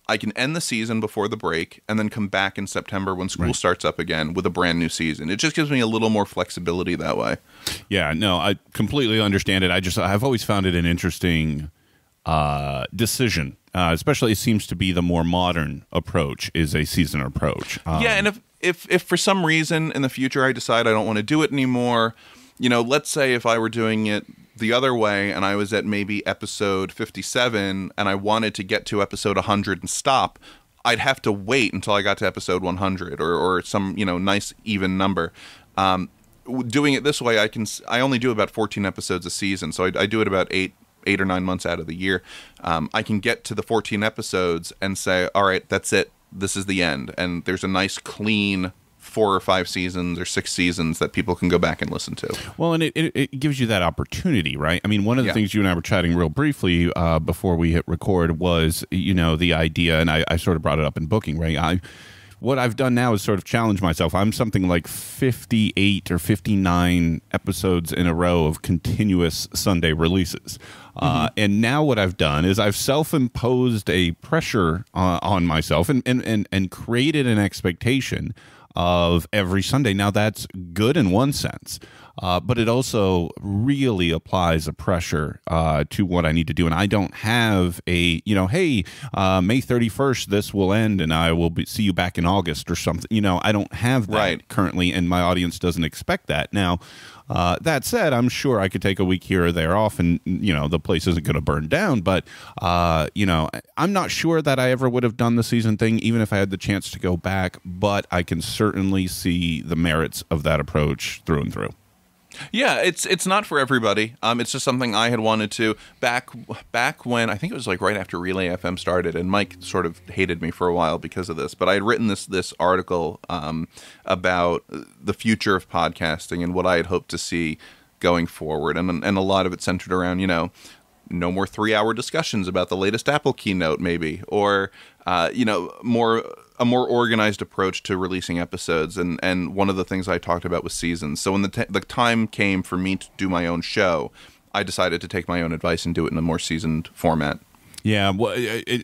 I can end the season before the break and then come back in September when school starts up again with a brand new season. It just gives me a little more flexibility that way. Yeah, no, I completely understand it. I've always found it an interesting decision. Especially, it seems to be the more modern approach is a season approach. And if for some reason in the future I decide I don't want to do it anymore, let's say if I were doing it the other way and I was at maybe episode 57 and I wanted to get to episode 100 and stop, I'd have to wait until I got to episode 100 or some nice even number. Doing it this way, I only do about 14 episodes a season, so I do it about 8 or 9 months out of the year. I can get to the 14 episodes and say, all right, that's it. This is the end. And there's a nice clean 4 or 5 seasons or 6 seasons that people can go back and listen to. Well, and it gives you that opportunity, right? I mean, one of the things you and I were chatting real briefly before we hit record was, the idea, and I sort of brought it up in booking, right? What I've done now is sort of challenge myself. I'm something like 58 or 59 episodes in a row of continuous Sunday releases. And now what I've done is I've self-imposed a pressure on myself and created an expectation of every Sunday. Now, that's good in one sense, but it also really applies a pressure to what I need to do. And I don't have a, hey, May 31st, this will end and I will see you back in August or something. I don't have that currently, and my audience doesn't expect that. Now, that said, I'm sure I could take a week here or there off and, the place isn't going to burn down. But, I'm not sure that I ever would have done the season thing, even if I had the chance to go back. But I can certainly see the merits of that approach through and through. Yeah, it's not for everybody. It's just something I had wanted to back when I think it was like right after Relay FM started, and Mike sort of hated me for a while because of this. But I had written this article about the future of podcasting and what I had hoped to see going forward, and a lot of it centered around no more 3-hour discussions about the latest Apple keynote, maybe, or a more organized approach to releasing episodes. And one of the things I talked about was seasons. So when the time came for me to do my own show, I decided to take my own advice and do it in a more seasoned format. Yeah, well,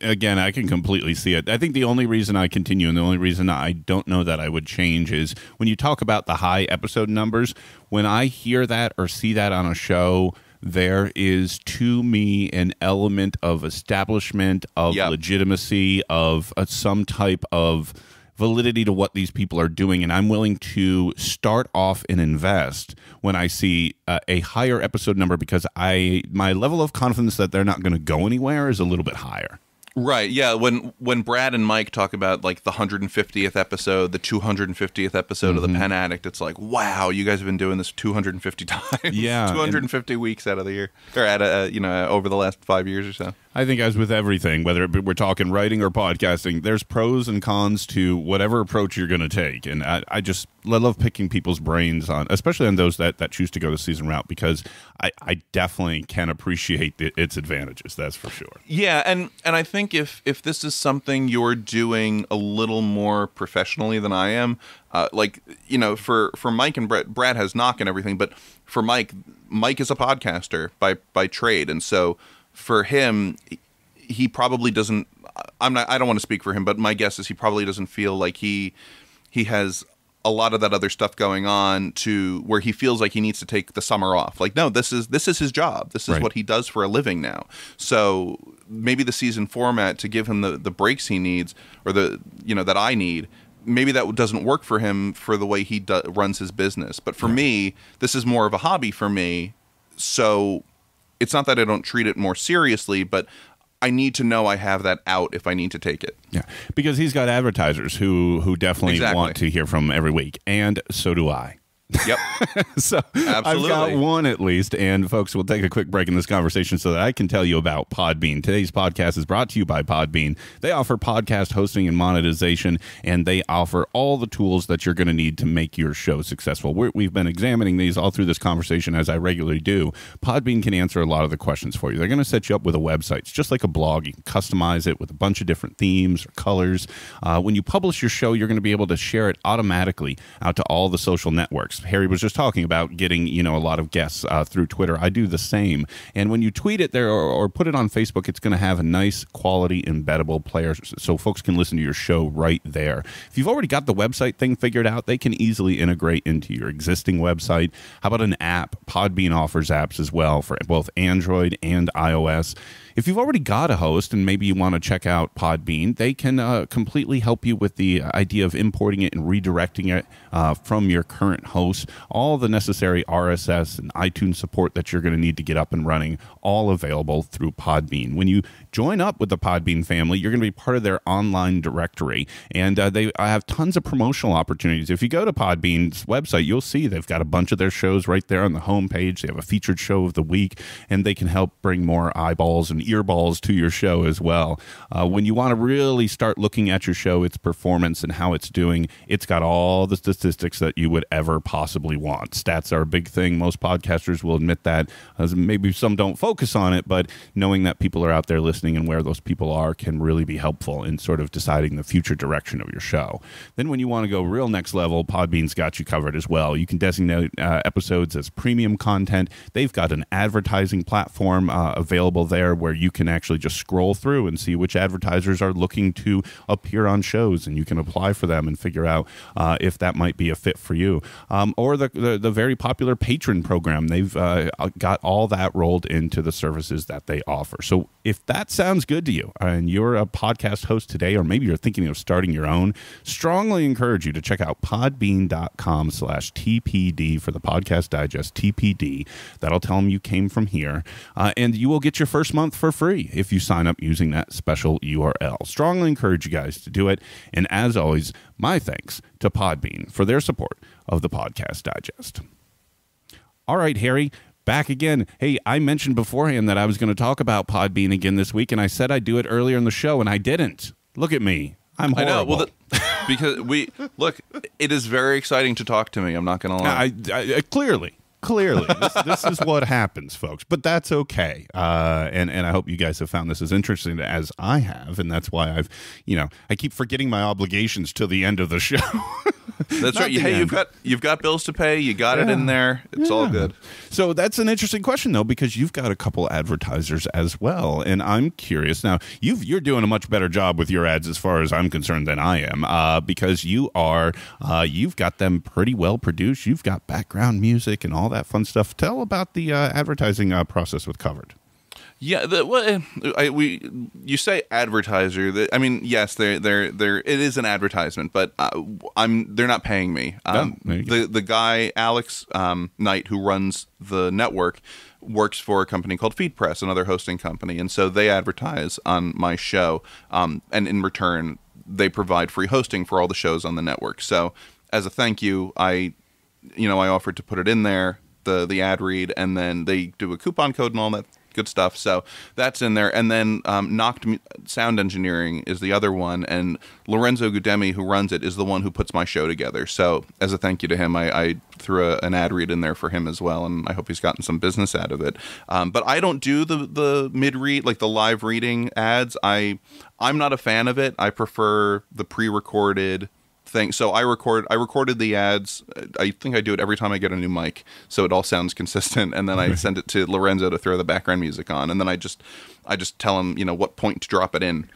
again, I can completely see it. I think the only reason I continue and the only reason I don't know that I would change is when you talk about the high episode numbers, when I hear that or see that on a show, there is, to me, an element of establishment, of legitimacy, of some type of validity to what these people are doing. And I'm willing to start off and invest when I see a higher episode number, because my level of confidence that they're not going to go anywhere is a little bit higher. Right, yeah. When Brad and Mike talk about like the 150th episode, the 250th episode of the Pen Addict, it's like, wow, you guys have been doing this 250 times. Yeah, 250 weeks out of the year, or over the last 5 years or so. I think, as with everything, whether we're talking writing or podcasting, there's pros and cons to whatever approach you're going to take. And I love picking people's brains on, especially on those that choose to go the season route, because I definitely can appreciate its advantages. That's for sure. Yeah, and I think if this is something you're doing a little more professionally than I am, for Mike and Brad has Knock and everything, but for Mike is a podcaster by trade, and so for him, he probably doesn't. I don't want to speak for him, but my guess is he probably doesn't feel like he has a lot of that other stuff going on to where he feels like he needs to take the summer off. Like, no, this is his job. This is Right. what he does for a living now. So maybe the season format to give him the breaks he needs, or that I need, maybe that doesn't work for him for the way he runs his business. But for me, this is more of a hobby for me. So it's not that I don't treat it more seriously, but I need to know I have that out if I need to take it. Yeah, because he's got advertisers who definitely Exactly. want to hear from him every week, and so do I. Yep. So Absolutely. I've got one at least. And folks, we'll take a quick break in this conversation so that I can tell you about Podbean. Today's podcast is brought to you by Podbean. They offer podcast hosting and monetization, and they offer all the tools that you're going to need to make your show successful. We've been examining these all through this conversation, as I regularly do. Podbean can answer a lot of the questions for you. They're going to set you up with a website. It's just like a blog. You can customize it with a bunch of different themes or colors. When you publish your show, you're going to be able to share it automatically out to all the social networks. Harry was just talking about getting, a lot of guests through Twitter. I do the same. And when you tweet it there or put it on Facebook, it's going to have a nice quality embeddable player so folks can listen to your show right there. If you've already got the website thing figured out, they can easily integrate into your existing website. How about an app? Podbean offers apps as well for both Android and iOS. If you've already got a host and maybe you want to check out Podbean, they can completely help you with the idea of importing it and redirecting it from your current host. All the necessary RSS and iTunes support that you're going to need to get up and running, all available through Podbean. When you join up with the Podbean family, you're going to be part of their online directory, and they have tons of promotional opportunities. If you go to Podbean's website, you'll see they've got a bunch of their shows right there on the homepage. They have a featured show of the week, and they can help bring more eyeballs and earballs to your show as well. When you want to really start looking at your show, its performance and how it's doing, it's got all the statistics that you would ever possibly want. Stats are a big thing. Most podcasters will admit that. Maybe some don't focus on it, but knowing that people are out there listening and where those people are can really be helpful in sort of deciding the future direction of your show. Then when you want to go real next level, Podbean's got you covered as well. You can designate episodes as premium content. They've got an advertising platform available there where you can actually just scroll through and see which advertisers are looking to appear on shows, and you can apply for them and figure out if that might be a fit for you. Or the very popular Patron program. They've got all that rolled into the services that they offer. So if that sounds good to you and you're a podcast host today, or maybe you're thinking of starting your own, strongly encourage you to check out podbean.com/TPD for the Podcast Digest TPD. That'll tell them you came from here. And you will get your first month for free if you sign up using that special URL. Strongly encourage you guys to do it. And as always, my thanks to Podbean for their support of the Podcast Digest. All right, Harry, back again. Hey, I mentioned beforehand that I was going to talk about Podbean again this week, and I said I'd do it earlier in the show, and I didn't. Look at me. I'm horrible. I know. Well, because it is very exciting to talk to me. I'm not going to lie. Clearly, this is what happens, folks. But that's okay. And I hope you guys have found this as interesting as I have, and that's why I keep forgetting my obligations till the end of the show. That's right. Hey, you've got bills to pay. You got it in there. It's all good. So that's an interesting question, though, because you've got a couple advertisers as well, and I'm curious. Now, you're doing a much better job with your ads, as far as I'm concerned, than I am, because you've got them pretty well produced. You've got background music and all that fun stuff. Tell about the advertising process with Covered. Yeah, you say advertiser. I mean, yes, it is an advertisement, but they're not paying me. The guy Alex Knight, who runs the network, works for a company called FeedPress, another hosting company, and so they advertise on my show, and in return, they provide free hosting for all the shows on the network. So, as a thank you, I offered to put it in there, the ad read, and then they do a coupon code and all that good stuff. So that's in there. And then Noct Sound Engineering is the other one, and Lorenzo Gudemi, who runs it, is the one who puts my show together. So as a thank you to him, I threw an ad read in there for him as well, and I hope he's gotten some business out of it. But I don't do the mid-read, like the live reading ads. I'm not a fan of it. I prefer the pre-recorded thing. So I recorded the ads. I think I do it every time I get a new mic, so it all sounds consistent. And then I send it to Lorenzo to throw the background music on, and then I just tell him, what point to drop it in.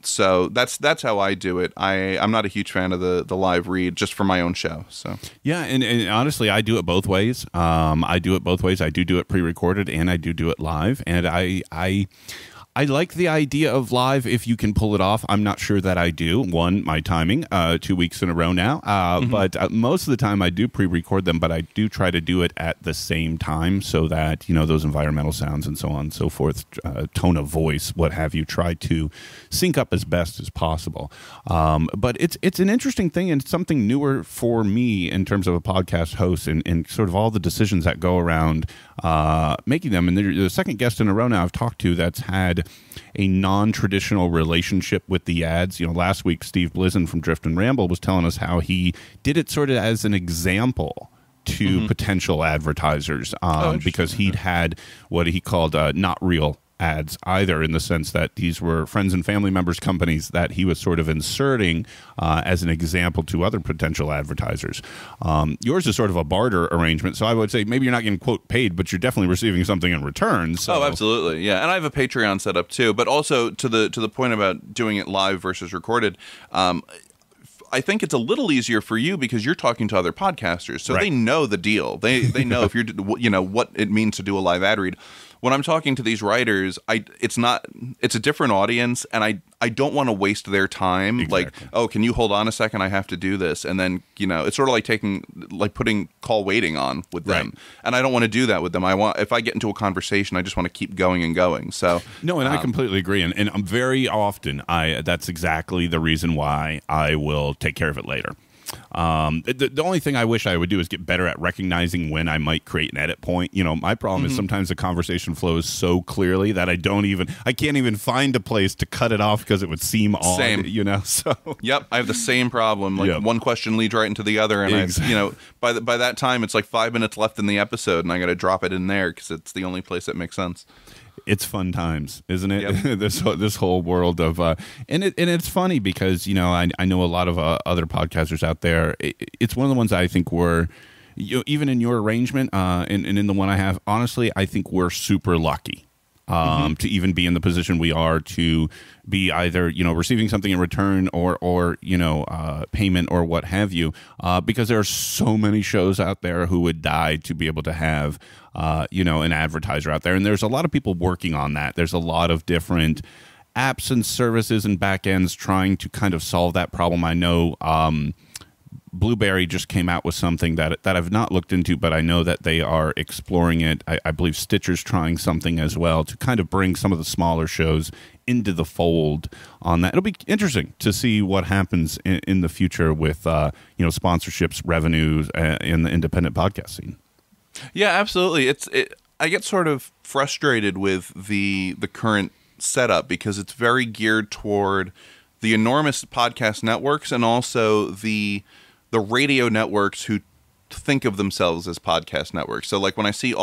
So that's how I do it. I'm not a huge fan of the live read just for my own show. So yeah, and honestly, I do it both ways. I do do it pre-recorded, and I do it live. And I like the idea of live if you can pull it off. I'm not sure that I do. One, my timing, 2 weeks in a row now. But most of the time I do pre-record them, but I do try to do it at the same time so that, those environmental sounds and so on and so forth, tone of voice, what have you, try to sync up as best as possible. But it's an interesting thing and something newer for me in terms of a podcast host and sort of all the decisions that go around making them. And the second guest in a row now I've talked to that's had a non-traditional relationship with the ads. Last week Steve Blizzin from Drift and Ramble was telling us how he did it sort of as an example to potential advertisers because he'd had what he called not real ads either, in the sense that these were friends and family members' companies that he was sort of inserting as an example to other potential advertisers. Yours is sort of a barter arrangement, so I would say maybe you're not getting, quote, paid, but you're definitely receiving something in return. So. Oh, absolutely, yeah. And I have a Patreon set up too, but also to the point about doing it live versus recorded, I think it's a little easier for you because you're talking to other podcasters, so they know the deal. They know if you're what it means to do a live ad read. When I'm talking to these writers, it's a different audience, and I don't want to waste their time. Exactly. Like, oh, can you hold on a second? I have to do this, and then it's sort of like putting call waiting on with them, and I don't want to do that with them. If I get into a conversation, I just want to keep going and going. So no, and I completely agree, and I'm very often that's exactly the reason why I will take care of it later. The only thing I wish I would do is get better at recognizing when I might create an edit point. My problem is sometimes the conversation flows so clearly that I can't even find a place to cut it off because it would seem odd. Same. So yep, I have the same problem. One question leads right into the other, and exactly. by that time it's like 5 minutes left in the episode, and I got to drop it in there because it's the only place that makes sense. It's fun times, isn't it? Yep. this whole world of and it's funny because I know a lot of other podcasters out there. It's one of the ones I think we're even in your arrangement and in the one I have. Honestly, I think we're super lucky to even be in the position we are, to be either receiving something in return or payment or what have you, because there are so many shows out there who would die to be able to have an advertiser out there, and there's a lot of people working on that. There's a lot of different apps and services and backends trying to kind of solve that problem. I know Blueberry just came out with something that I've not looked into, but I know that they are exploring it. I believe Stitcher's trying something as well to kind of bring some of the smaller shows into the fold on that. It'll be interesting to see what happens in the future with sponsorships, revenues, in the independent podcast scene. Yeah, absolutely. I get sort of frustrated with the current setup because it's very geared toward the enormous podcast networks and also the radio networks who think of themselves as podcast networks. So like when I see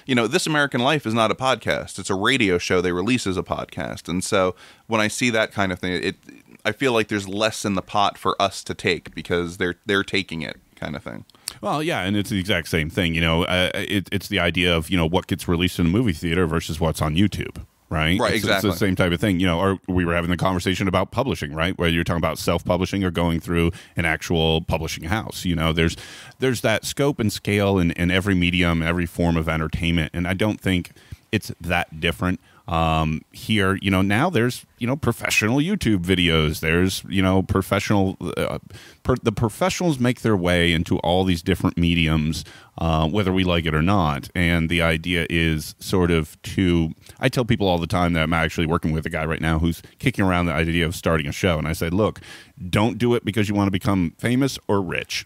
This American Life is not a podcast. It's a radio show they release as a podcast. And so when I see that kind of thing, I feel like there's less in the pot for us to take because they're taking it, kind of thing. Well, yeah, and it's the exact same thing. It's the idea of what gets released in a movie theater versus what's on YouTube. Right, exactly. It's the same type of thing, or we were having the conversation about publishing, right? Whether you're talking about self-publishing or going through an actual publishing house. There's that scope and scale in every medium, every form of entertainment, and I don't think it's that different. Here, now there's, professional YouTube videos. There's, professional, the professionals make their way into all these different mediums, whether we like it or not. And the idea is sort of I tell people all the time that I'm actually working with a guy right now who's kicking around the idea of starting a show. And I said, look, don't do it because you want to become famous or rich.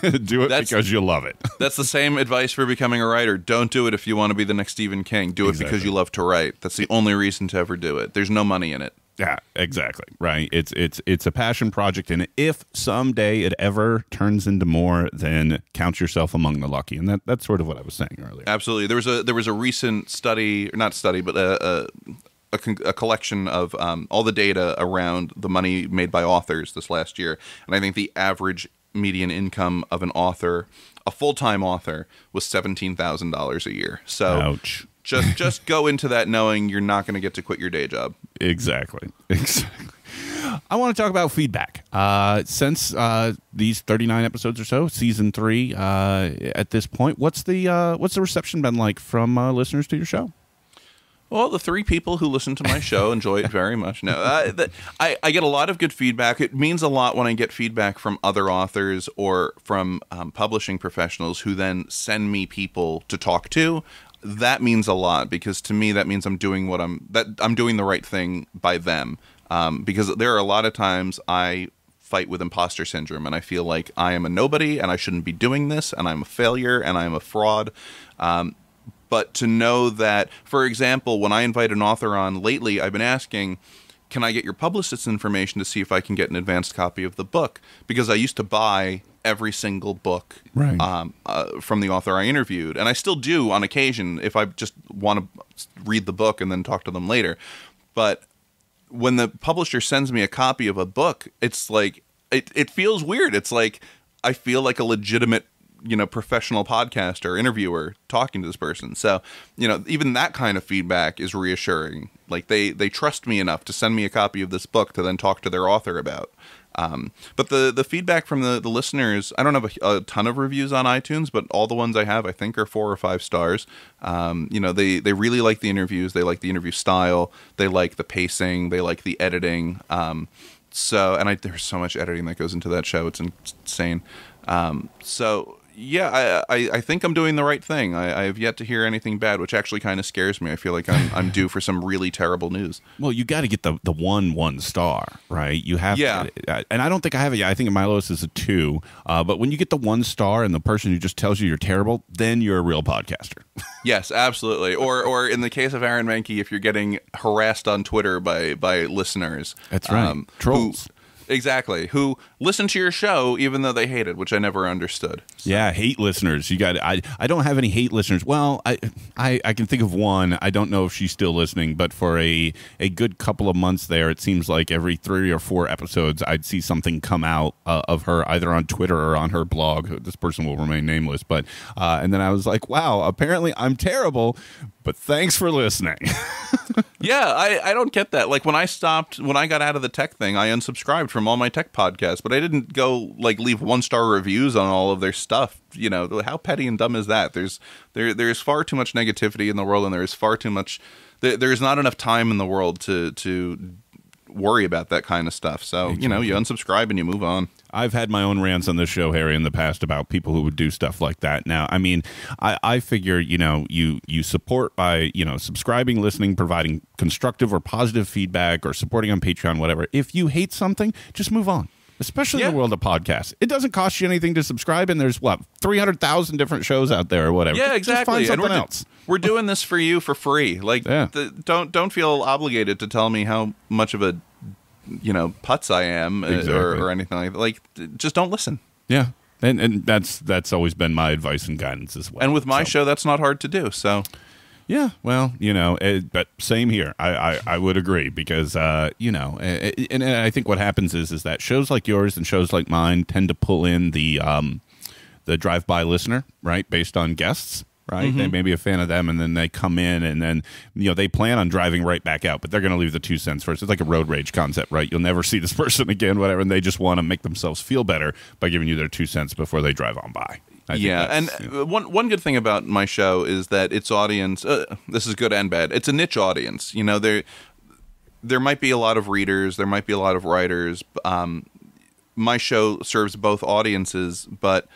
Do it because you love it. That's the same advice for becoming a writer. Don't do it if you want to be the next Stephen King. Do it because you love to write. That's the only reason to ever do it. There's no money in it. Yeah, exactly. Right. It's a passion project, and if someday it ever turns into more, then count yourself among the lucky. And that's sort of what I was saying earlier. Absolutely. There was a recent study, or not study, but a collection of all the data around the money made by authors this last year, and I think the average median income of an author, a full-time author, was $17,000 a year. So ouch. Just go into that knowing you're not going to get to quit your day job. Exactly. I want to talk about feedback. Since these 39 episodes or so, season 3, at this point, what's the reception been like from listeners to your show? Well, the 3 people who listen to my show enjoy it very much. No, I get a lot of good feedback. It means a lot when I get feedback from other authors or from publishing professionals who then send me people to talk to. That means a lot, because to me that means I'm doing I'm doing the right thing by them. Because there are a lot of times I fight with imposter syndrome, and I feel like I am a nobody and I shouldn't be doing this, and I'm a failure and I'm a fraud. But to know that, for example, when I invite an author on lately, I've been asking, can I get your publicist's information to see if I can get an advanced copy of the book? Because I used to buy every single book from the author I interviewed. And I still do on occasion if I just want to read the book and then talk to them later. But when the publisher sends me a copy of a book, it's like, it feels weird. It's like, I feel like a legitimate, professional podcaster, interviewer talking to this person. So, even that kind of feedback is reassuring. Like they trust me enough to send me a copy of this book to then talk to their author about. But the feedback from the listeners, I don't have a ton of reviews on iTunes, but all the ones I have, I think, are 4 or 5 stars. They really like the interviews. They like the interview style. They like the pacing. They like the editing. There's so much editing that goes into that show. It's insane. Yeah, I think I'm doing the right thing. I have yet to hear anything bad, which actually kind of scares me. I feel like I'm due for some really terrible news. Well, you got to get the 1 star, right? You have to, and I don't think I have it yet. I think my lowest is a 2. But when you get the 1 star and the person who just tells you you're terrible, then you're a real podcaster. Yes, absolutely. Or in the case of Aaron Mahnke, if you're getting harassed on Twitter by listeners. That's right. Trolls. Exactly. Who listen to your show even though they hate it, which I never understood. So. Yeah, hate listeners. You got. I don't have any hate listeners. Well, I can think of one. I don't know if she's still listening, but for a good couple of months there, it seems like every 3 or 4 episodes, I'd see something come out of her either on Twitter or on her blog. This person will remain nameless, but and then I was like, wow, apparently I'm terrible. But thanks for listening. Yeah, I don't get that. Like when I got out of the tech thing, I unsubscribed from all my tech podcasts, but I didn't go like leave 1-star reviews on all of their stuff. How petty and dumb is that? There's far too much negativity in the world, and there's far too much. There's not enough time in the world to worry about that kind of stuff. So, you unsubscribe and you move on. I've had my own rants on this show, Harry, in the past about people who would do stuff like that. Now, I mean, I figure, you support by, subscribing, listening, providing constructive or positive feedback, or supporting on Patreon, whatever. If you hate something, just move on. Especially in the world of podcasts. It doesn't cost you anything to subscribe, and there's 300,000 different shows out there or whatever. Yeah, exactly. Just find something else. We're doing this for you for free. Like, don't feel obligated to tell me how much of a putz I am or anything like that. Like, just don't listen. Yeah, and that's always been my advice and guidance as well. And with my show, that's not hard to do. So. Yeah, well, but same here. I would agree because, and I think what happens is that shows like yours and shows like mine tend to pull in the drive-by listener, right, based on guests, right? Mm-hmm. They may be a fan of them, and then they come in, and then, they plan on driving right back out, but they're going to leave the 2 cents first. It's like a road rage concept, right? You'll never see this person again, whatever, and they just want to make themselves feel better by giving you their 2 cents before they drive on by. And one good thing about my show is that its audience, this is good and bad, it's a niche audience. There might be a lot of readers, there might be a lot of writers. My show serves both audiences, but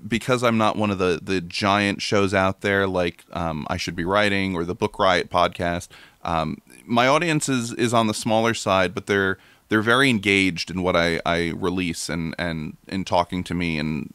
because I'm not one of the giant shows out there like I Should Be Writing or the Book Riot podcast, my audience is on the smaller side, but they're very engaged in what I release and in talking to me and,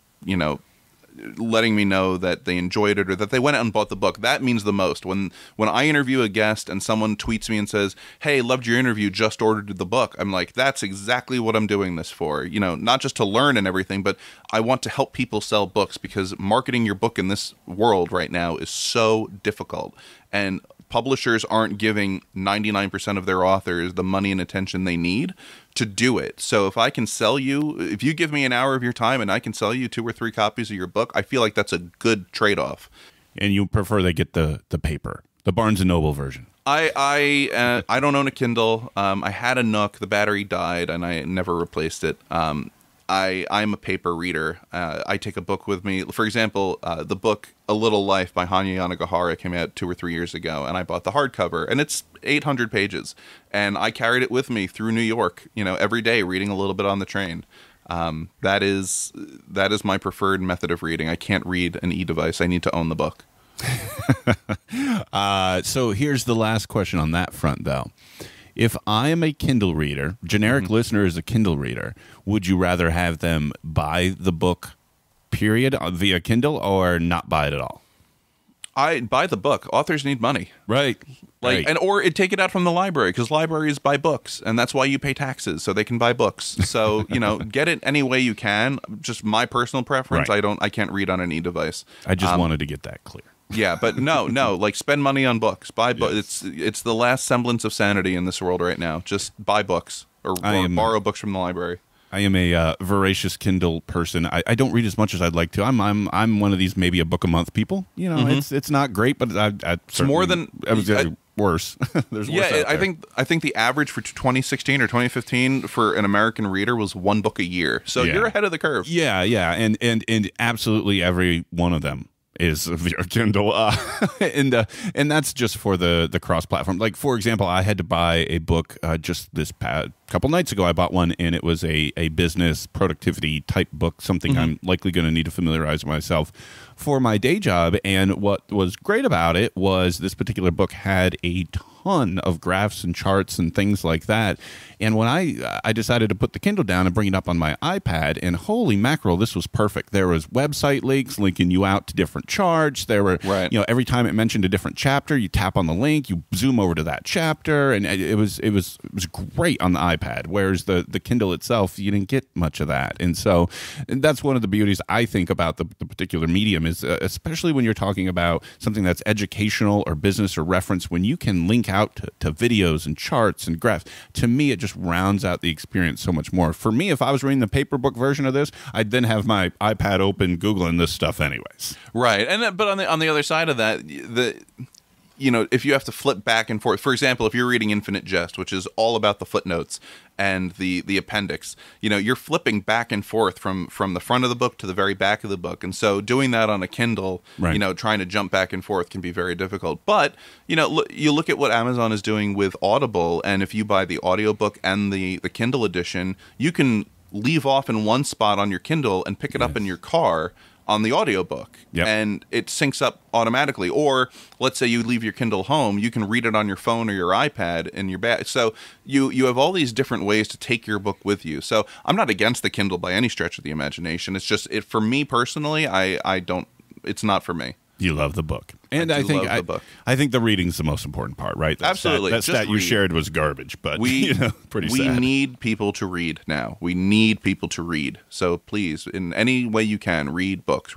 letting me know that they enjoyed it or that they went out and bought the book. That means the most. When I interview a guest and someone tweets me and says, "Hey, loved your interview, just ordered the book," I'm like, that's exactly what I'm doing this for. Not just to learn and everything, but I want to help people sell books, because marketing your book in this world right now is so difficult. And publishers aren't giving 99% of their authors the money and attention they need to do it. So if you give me an hour of your time and I can sell you 2 or 3 copies of your book, I feel like that's a good trade-off. And you prefer they get the paper, the Barnes & Noble version. I don't own a Kindle. I had a Nook. The battery died, and I never replaced it. I'm a paper reader. I take a book with me. For example, the book A Little Life by Hanya Yanagihara came out 2 or 3 years ago, and I bought the hardcover, and it's 800 pages. And I carried it with me through New York, every day, reading a little bit on the train. That is my preferred method of reading. I can't read an e-device. I need to own the book. So here's the last question on that front, though. If I am a Kindle reader, generic listener is a Kindle reader, would you rather have them buy the book, period, via Kindle, or not buy it at all? I buy the book. Authors need money, right? Or take it out from the library, because libraries buy books, and that's why you pay taxes, so they can buy books. So get it any way you can. Just my personal preference. Right. I can't read on an e-device. I just wanted to get that clear. Yeah, but no, spend money on books. Buy books. It's the last semblance of sanity in this world right now. Just buy books or borrow books from the library. I am a voracious Kindle person. I don't read as much as I'd like to. I'm one of these maybe a book a month people. It's not great, but it's more than worse. There's worse out there. I think the average for 2016 or 2015 for an American reader was 1 book a year. So you're ahead of the curve. Yeah, and absolutely every one of them is via Kindle, and that's just for the cross-platform. Like, for example, I had to buy a book just this couple nights ago. I bought one, and it was a business productivity type book, something I'm likely going to need to familiarize myself for my day job. And what was great about it was this particular book had a ton of graphs and charts and things like that. And when I decided to put the Kindle down and bring it up on my iPad, and holy mackerel, this was perfect. There was website links linking you out to different charts. There were, every time it mentioned a different chapter, you tap on the link, you zoom over to that chapter, and it was great on the iPad. Whereas the Kindle itself, you didn't get much of that. And so that's one of the beauties I think about the particular medium is, especially when you're talking about something that's educational or business or reference, when you can link out to videos and charts and graphs. To me, it just rounds out the experience so much more. For me, if I was reading the paper book version of this, I'd then have my iPad open, Googling this stuff anyways. Right, but on the other side of that, if you have to flip back and forth, for example, if you're reading Infinite Jest, which is all about the footnotes and the appendix, you're flipping back and forth from the front of the book to the very back of the book. And so doing that on a Kindle, trying to jump back and forth can be very difficult. But, you look at what Amazon is doing with Audible, and if you buy the audiobook and the Kindle edition, you can leave off in one spot on your Kindle and pick it up in your car on the audiobook, and it syncs up automatically. Or let's say you leave your Kindle home, you can read it on your phone or your iPad in your bag. So you have all these different ways to take your book with you. So I'm not against the Kindle by any stretch of the imagination. It's just for me personally, it's not for me. You love the book. And I think the reading's the most important part, right? Absolutely. That stat you shared was garbage, but pretty sad. We need people to read now. We need people to read. So please, in any way you can, read books.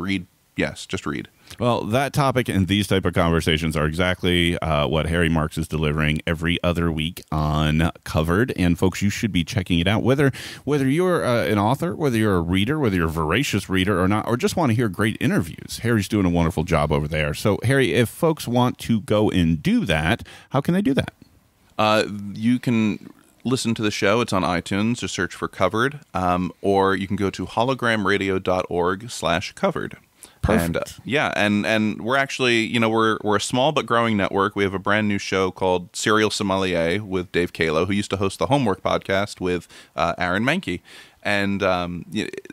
Just read. Well, that topic and these type of conversations are exactly what Harry Marks is delivering every other week on Covered. And folks, you should be checking it out. Whether you're an author, whether you're a reader, whether you're a voracious reader or not, or just want to hear great interviews, Harry's doing a wonderful job over there. So, Harry, if folks want to go and do that, how can they do that? You can listen to the show. It's on iTunes. Just search for Covered. Or you can go to hologramradio.org/covered. Perfect. And we're actually, we're a small but growing network. We have a brand new show called Serial Sommelier with Dave Kalo, who used to host the Homework podcast with Aaron Mankey. And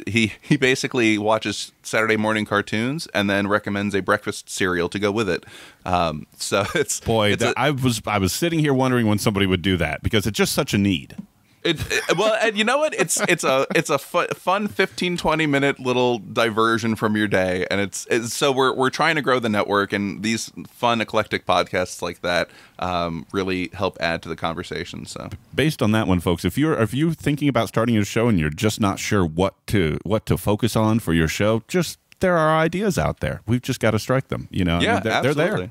he basically watches Saturday morning cartoons and then recommends a breakfast cereal to go with it. So I was sitting here wondering when somebody would do that, because it's just such a need. And you know what? It's a fun 15-20 minute little diversion from your day, and it's so we're trying to grow the network, and these fun eclectic podcasts like that really help add to the conversation. So, based on that one, folks, if you're thinking about starting a show and you're just not sure what to focus on for your show, there are ideas out there. We've just got to strike them. Yeah, they're there.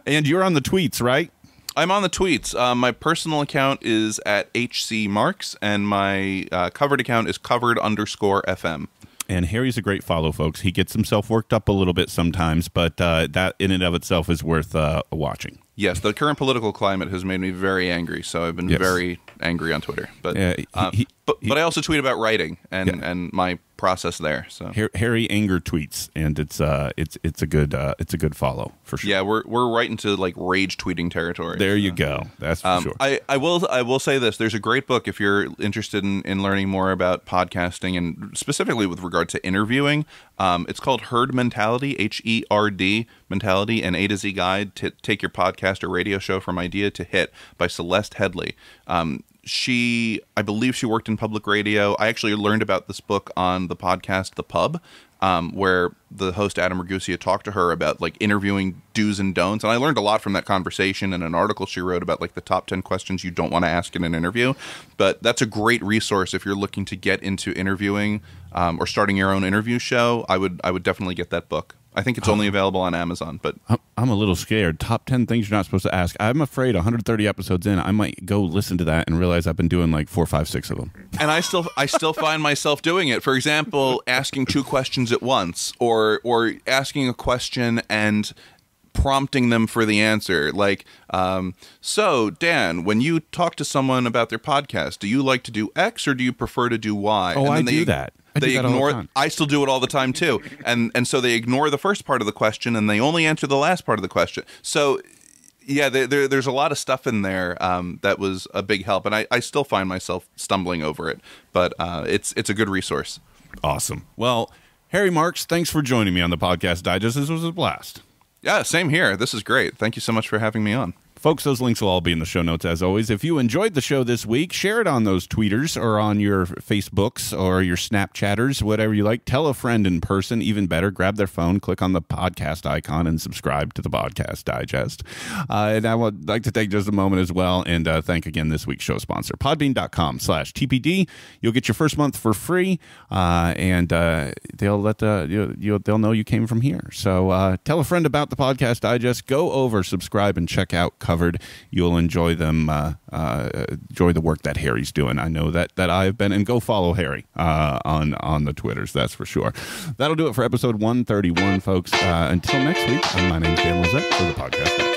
And you're on the tweets, right? I'm on the tweets. My personal account is at HCMarks, and my covered account is covered_FM. And Harry's a great follow, folks. He gets himself worked up a little bit sometimes, but that in and of itself is worth watching. Yes, the current political climate has made me very angry, so I've been very angry on Twitter. But but I also tweet about writing and my process there. So Harry anger tweets, and it's a good follow for sure. Yeah, we're right into like rage tweeting territory. There you go. That's for sure. I will say this: there's a great book if you're interested in learning more about podcasting and specifically with regard to interviewing. It's called Herd Mentality, HERD Mentality, an A to Z guide to take your podcast or radio show from idea to hit by Celeste Headley. I believe she worked in public radio. I actually learned about this book on the podcast The Pub, where the host Adam Ragusa talked to her about like interviewing do's and don'ts, and I learned a lot from that conversation and an article she wrote about like the top 10 questions you don't want to ask in an interview. But that's a great resource if you're looking to get into interviewing or starting your own interview show. I would definitely get that book. I think it's only available on Amazon, but I'm a little scared. Top 10 things you're not supposed to ask. I'm afraid 130 episodes in, I might go listen to that and realize I've been doing like 4, 5, 6 of them. And I still find myself doing it. For example, asking 2 questions at once, or asking a question and prompting them for the answer. Like, so Dan, when you talk to someone about their podcast, do you like to do X or do you prefer to do Y? Oh, I do that. They ignore. I still do it all the time too, and so they ignore the first part of the question and they only answer the last part of the question. So, yeah, there's a lot of stuff in there that was a big help, and I still find myself stumbling over it, but it's a good resource. Awesome. Well, Harry Marks, thanks for joining me on the Podcast Digest. This was a blast. Yeah, same here. This is great. Thank you so much for having me on. Folks, those links will all be in the show notes as always. If you enjoyed the show this week, share it on those tweeters or on your Facebooks or your Snapchatters, whatever you like. Tell a friend in person, even better. Grab their phone, click on the podcast icon, and subscribe to the Podcast Digest. And I would like to take just a moment as well and thank again this week's show sponsor, podbean.com/TPD. You'll get your first month for free, and they'll know you came from here. So tell a friend about the Podcast Digest. Go over, subscribe, and check out Covered. You'll enjoy them, enjoy the work that Harry's doing. I know that I've been, and go follow Harry on the Twitters, that's for sure. That'll do it for episode 131, folks. Until next week, my name's Dan Lizette for the Podcast.